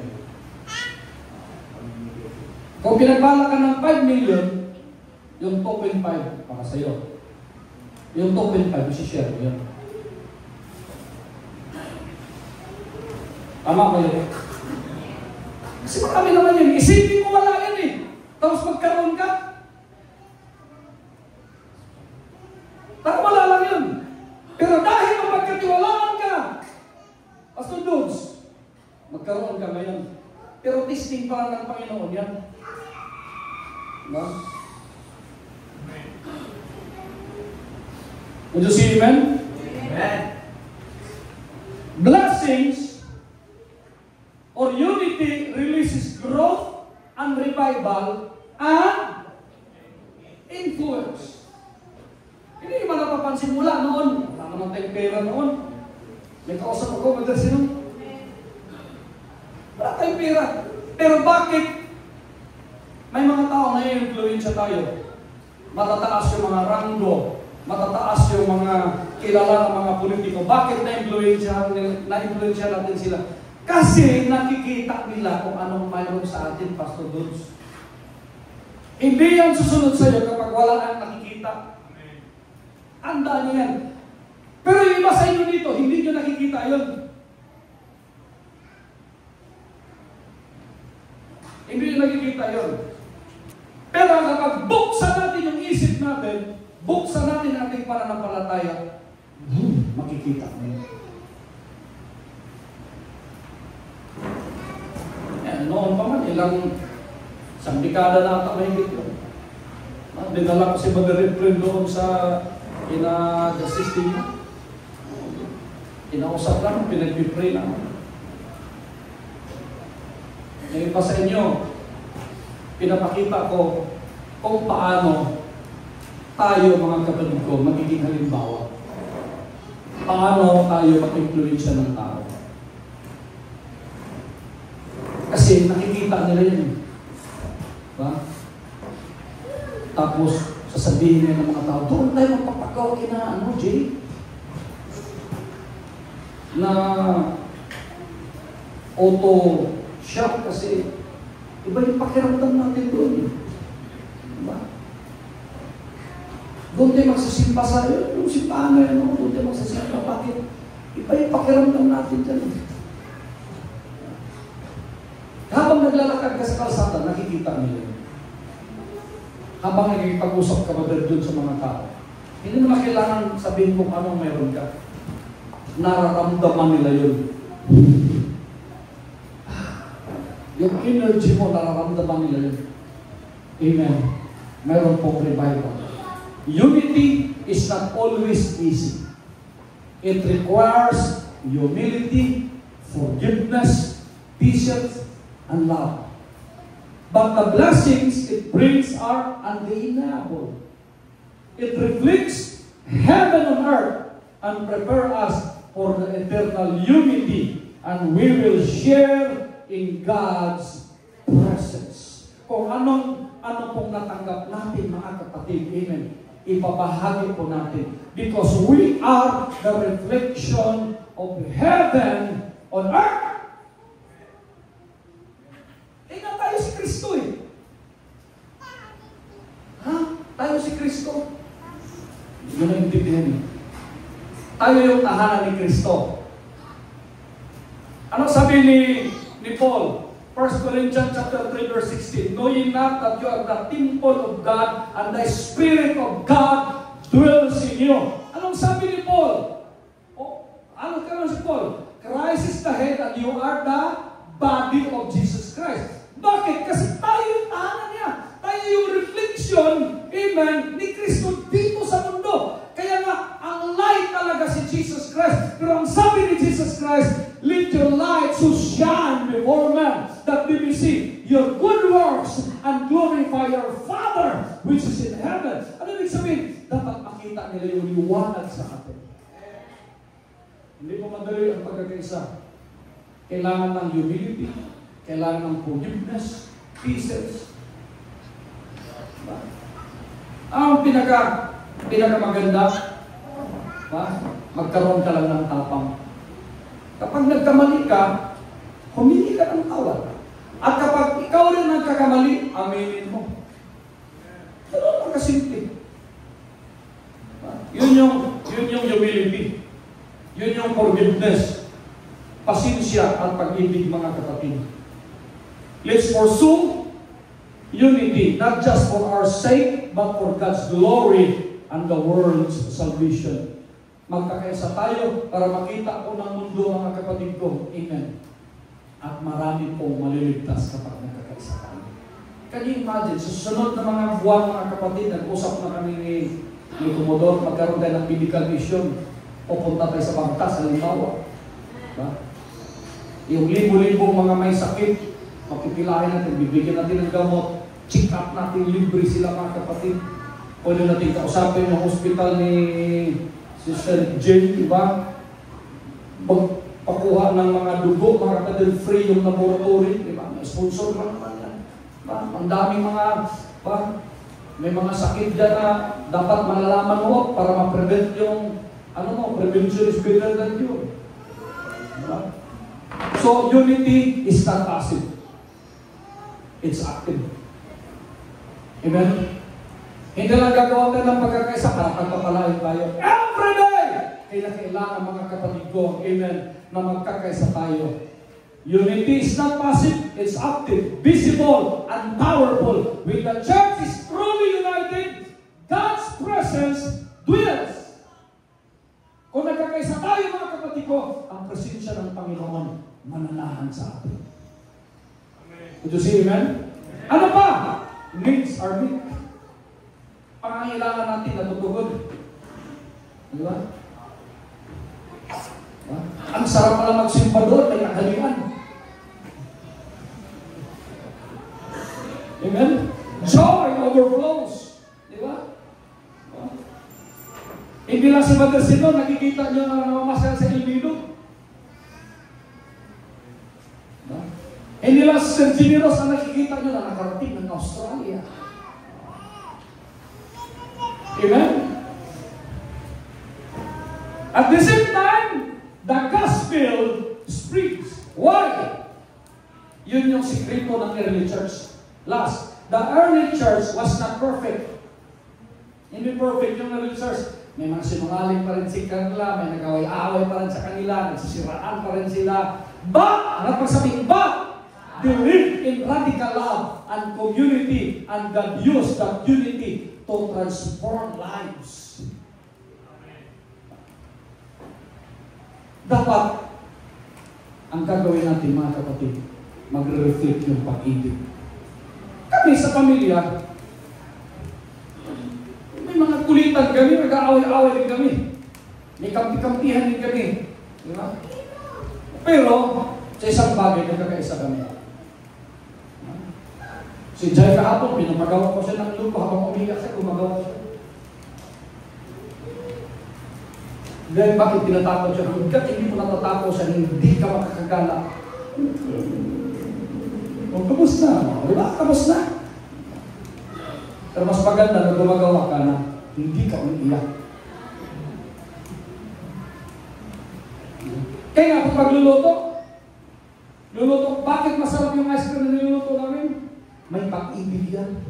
Kung pinagpala ka ng 5 milyon, yung 2.5 para sa'yo. Yung 2.5, isi-share mo yan. Tama ko yun? Kasi marami naman yun. Isipin mo wala yan eh. Tapos magkaroon ka. Taka wala lang yun. Pero dahil magkatiwalaan ka, Pastor Dudes, magkaroon ka ngayon. Pero testing pa lang ng Panginoon yan. No? Would you see amen? Amen. Blessings or unity releases growth and revival and influence. Hindi ba napapansin mula noon? Wala naman tayong pera noon. May kausap ako, madalas yun. Wala tayong pera. Pero bakit may mga tao na i-influensya tayo? Matataas yung mga ranggo, matataas yung mga kilala ng mga politiko. Bakit na-influensya natin sila? Kasi nakikita nila kung anong mayroon sa atin, Pastor Dudes. Hindi yan susunod sa iyo kapag wala ang nakikita. Andaan niyo yan. Pero yung iba sa inyo dito, hindi nyo nakikita yun. Hindi nyo nakikita yun. Pero kapag buksan natin yung isip natin, buksan natin ang ating pananampalataya, makikita mo. Noon pa man, isang dekada na ata mahigit yun. Dinala ko si Brother Friend doon sa the system niya. Inausap lang, pinag-pray lang. Ngayon pa sa inyo, pinapakita ko kung paano tayo, mga kapatid ko, magiging halimbawa. Paano tayo mag-influensya ng tao. Kasi nakikita nila yun. Diba? Tapos, sasabihin niya ng mga tao, doon tayo magpapagawa kina, Jay? Na auto-shop kasi iba yung pakiramdam natin doon. Diba? Doon tayo magsasimpa sa yung simbahan na yun, doon tayo magsasimpa. Bakit? Iba yung pakiramdam natin dyan. Habang naglalakad ka sa kalsada, nakikita nila. Habang nagkikipag-usap ka ba doon sa mga tao, hindi naman kailangan sabihin kung anong mayroon ka. Nararamdaman nila yun. Yung energy mo, nararamdaman nila yun. Amen. Mayroon pong revival. Unity is not always easy. It requires humility, forgiveness, patience, and love. But the blessings it brings are undeniable. It reflects heaven on earth and prepare us for the eternal unity, and we will share in God's presence. Kung ano pong natanggap natin, mga kapatid, amen, ipabahagi po natin. Because we are the reflection of heaven on earth. Tingnan tayo si Kristo eh. Ha? Tayo si Kristo. Hindi mo na intindihan eh. Tayo yung tahanan ni Kristo. Ano sabi ni Paul? 1 Corinthians chapter 3 verse 16. Know ye not that you are the temple of God and the Spirit of God dwells in you. Anong sabi ni Paul? Ano si Paul? Christ is the head and you are the body of Jesus Christ. Bakit? Kasi tayo yung tahanan niya. Tayo yung reflection, amen, ni Kristo dito sa mundo. Kaya nga, ang light talaga si Jesus Christ. Pero ang sabi ni Jesus Christ, let your light so shine before men, that they may see your good works and glorify your Father which is in heaven. Ano ibig sabihin? Dapat makita nila yung liwanag sa atin. Hindi mo madali ang pagkakaisa. Kailangan ng humility, kailangan ng forgiveness, pieces. Ang pinakamaganda, magkaroon ka lang ng tapang. Kapag nagkamali ka, humingi ka ng tawad. At kapag ikaw rin nagkakamali, aminin mo. Pero magkasimple. Yun yung humility. Yun yung forgiveness. Pasensya at pag-ibig, mga kapatid. Let's pursue unity, not just for our sake, but for God's glory and the world's salvation. Magkakaisa tayo para makita ko ng mundo, mga kapatid ko. Amen. At marami pong maliligtas kapag nagkakaisa tayo. Can you imagine, sa susunod na mga buwan, mga kapatid, nag-usap na kami ni Commodore, magkaroon tayo ng medical mission, pupunta tayo sa Bangkas, halimbawa. Diba? Yung libo-libong mga may sakit, mapipilahin natin, bibigyan natin ng gamot, check up natin, libre sila, mga kapatid. Pwede natin kausapin yung hospital ni Sister Jane, diba? Magpakuha ng mga dugo, mga kapatid, free yung laboratory, diba? May sponsor naman yan. Diba? Ang daming mga, diba? May mga sakit dyan na dapat malalaman mo para ma-prevent yung, prevention is better than cure. Diba? So, unity is not passive. It's active. Amen? Hindi lang gagawa tayo ng pagkakaisa para pagpapalain tayo. Every day! Kailangan, mga kapatid ko, amen, na magkakaisa tayo. Unity is not passive, it's active, visible, and powerful. When the church is truly united, God's presence dwells. Kung nagkakaisa tayo, mga kapatid ko, ang presensya ng Panginoon mananahan sa atin. Would you see, amen? Ano pa? Needs are met. Pangangailangan natin natutugod. Di ba? Ang sarap pala magsimba doon, may nakaliwan. Amen? Joy overflows. Di ba? Hindi lang si Mother Sino, nakikita nyo na namamasal sa Ilbino. Hindi lang si Sir Generos na nakikita nyo na nakarating ng Australia. Amen? At the same time, the gospel spreads. Why? Yun yung sikreto ng early church. Last, the early church was not perfect. Hindi perfect yung early church. May mga sinungaling pa rin si kanila, may nag-away-away pa rin sa kanila, nagsisiraan pa rin sila. But, ano pag sabihin, they live in radical love and community, and God used that unity to transform lives. Dapat, ang gagawin natin, mga kapatid, magre-reflect yung pag-ibig. Kami sa pamilya, may mga kulitan kami, nag-aaway-aaway din kami. May kampi-kampihan din kami. Diba? Pero, sa isang bagay, nagkakaisa kami. Si Jai kahapon, pinapagawa ko siya ng lupa habang umiyak siya, gumagawa siya. Then, bakit tinatakot siya? Hanggat hindi mo natatakot siya, hindi ka makakagala. Tapos na. Diba? Tapos na. Pero mas maganda na gumagawa ka na hindi ka umiiyak. Kaya nga, kung pagluluto, bakit masarap yung ice cream na niluluto namin? May pag-ibig yan.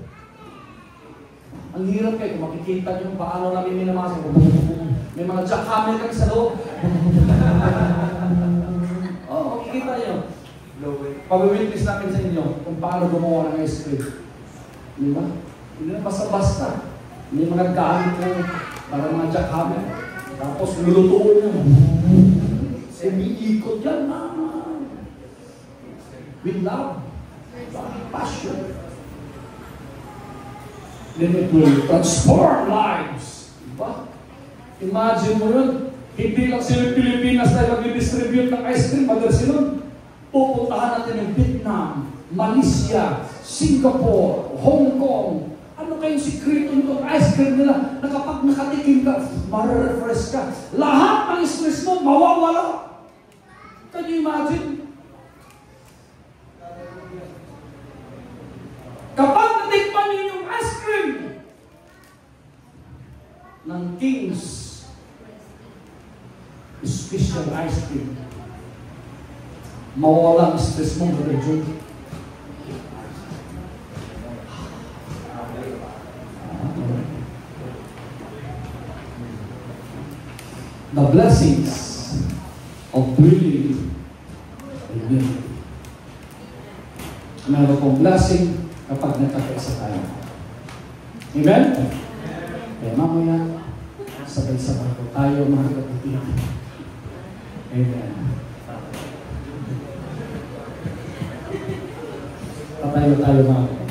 Ang hirap kayo, kung makikita nyo paano namin minamasa. May mga jackhammer kami sa loob. Makikita nyo. Pag-witness namin sa inyo kung paano gumawa ng ice cream. Di ba? Hindi na basta-basta. Hindi mga gamit ko para mga jackhammer. Tapos nilulutuin nyo. Semi-ikot yan, mama. With love. Passion. Then it will transform lives. Diba? Imagine mo yun. Hindi lang sila Pilipinas na mag-distribute ng ice cream, Mother Sinon. Pupuntahan natin yung Vietnam, Malaysia, Singapore, Hong Kong. Ano kayong sikreto nitong ice cream nila na kapag nakatikim ka, ma-refresh ka. Lahat ng stress mo, mawawala. Can you imagine? Kapag natikman niyo yung ice cream ng King's special ice cream, mawawala ang stress mo, Brother Joe. The blessings of dwelling in me. Meron kong blessing kapag nagkakaisa tayo. Amen? Kaya mamaya, sabay-sabay ko tayo mga kapatid. Amen. Patayo tayo mga kapatid.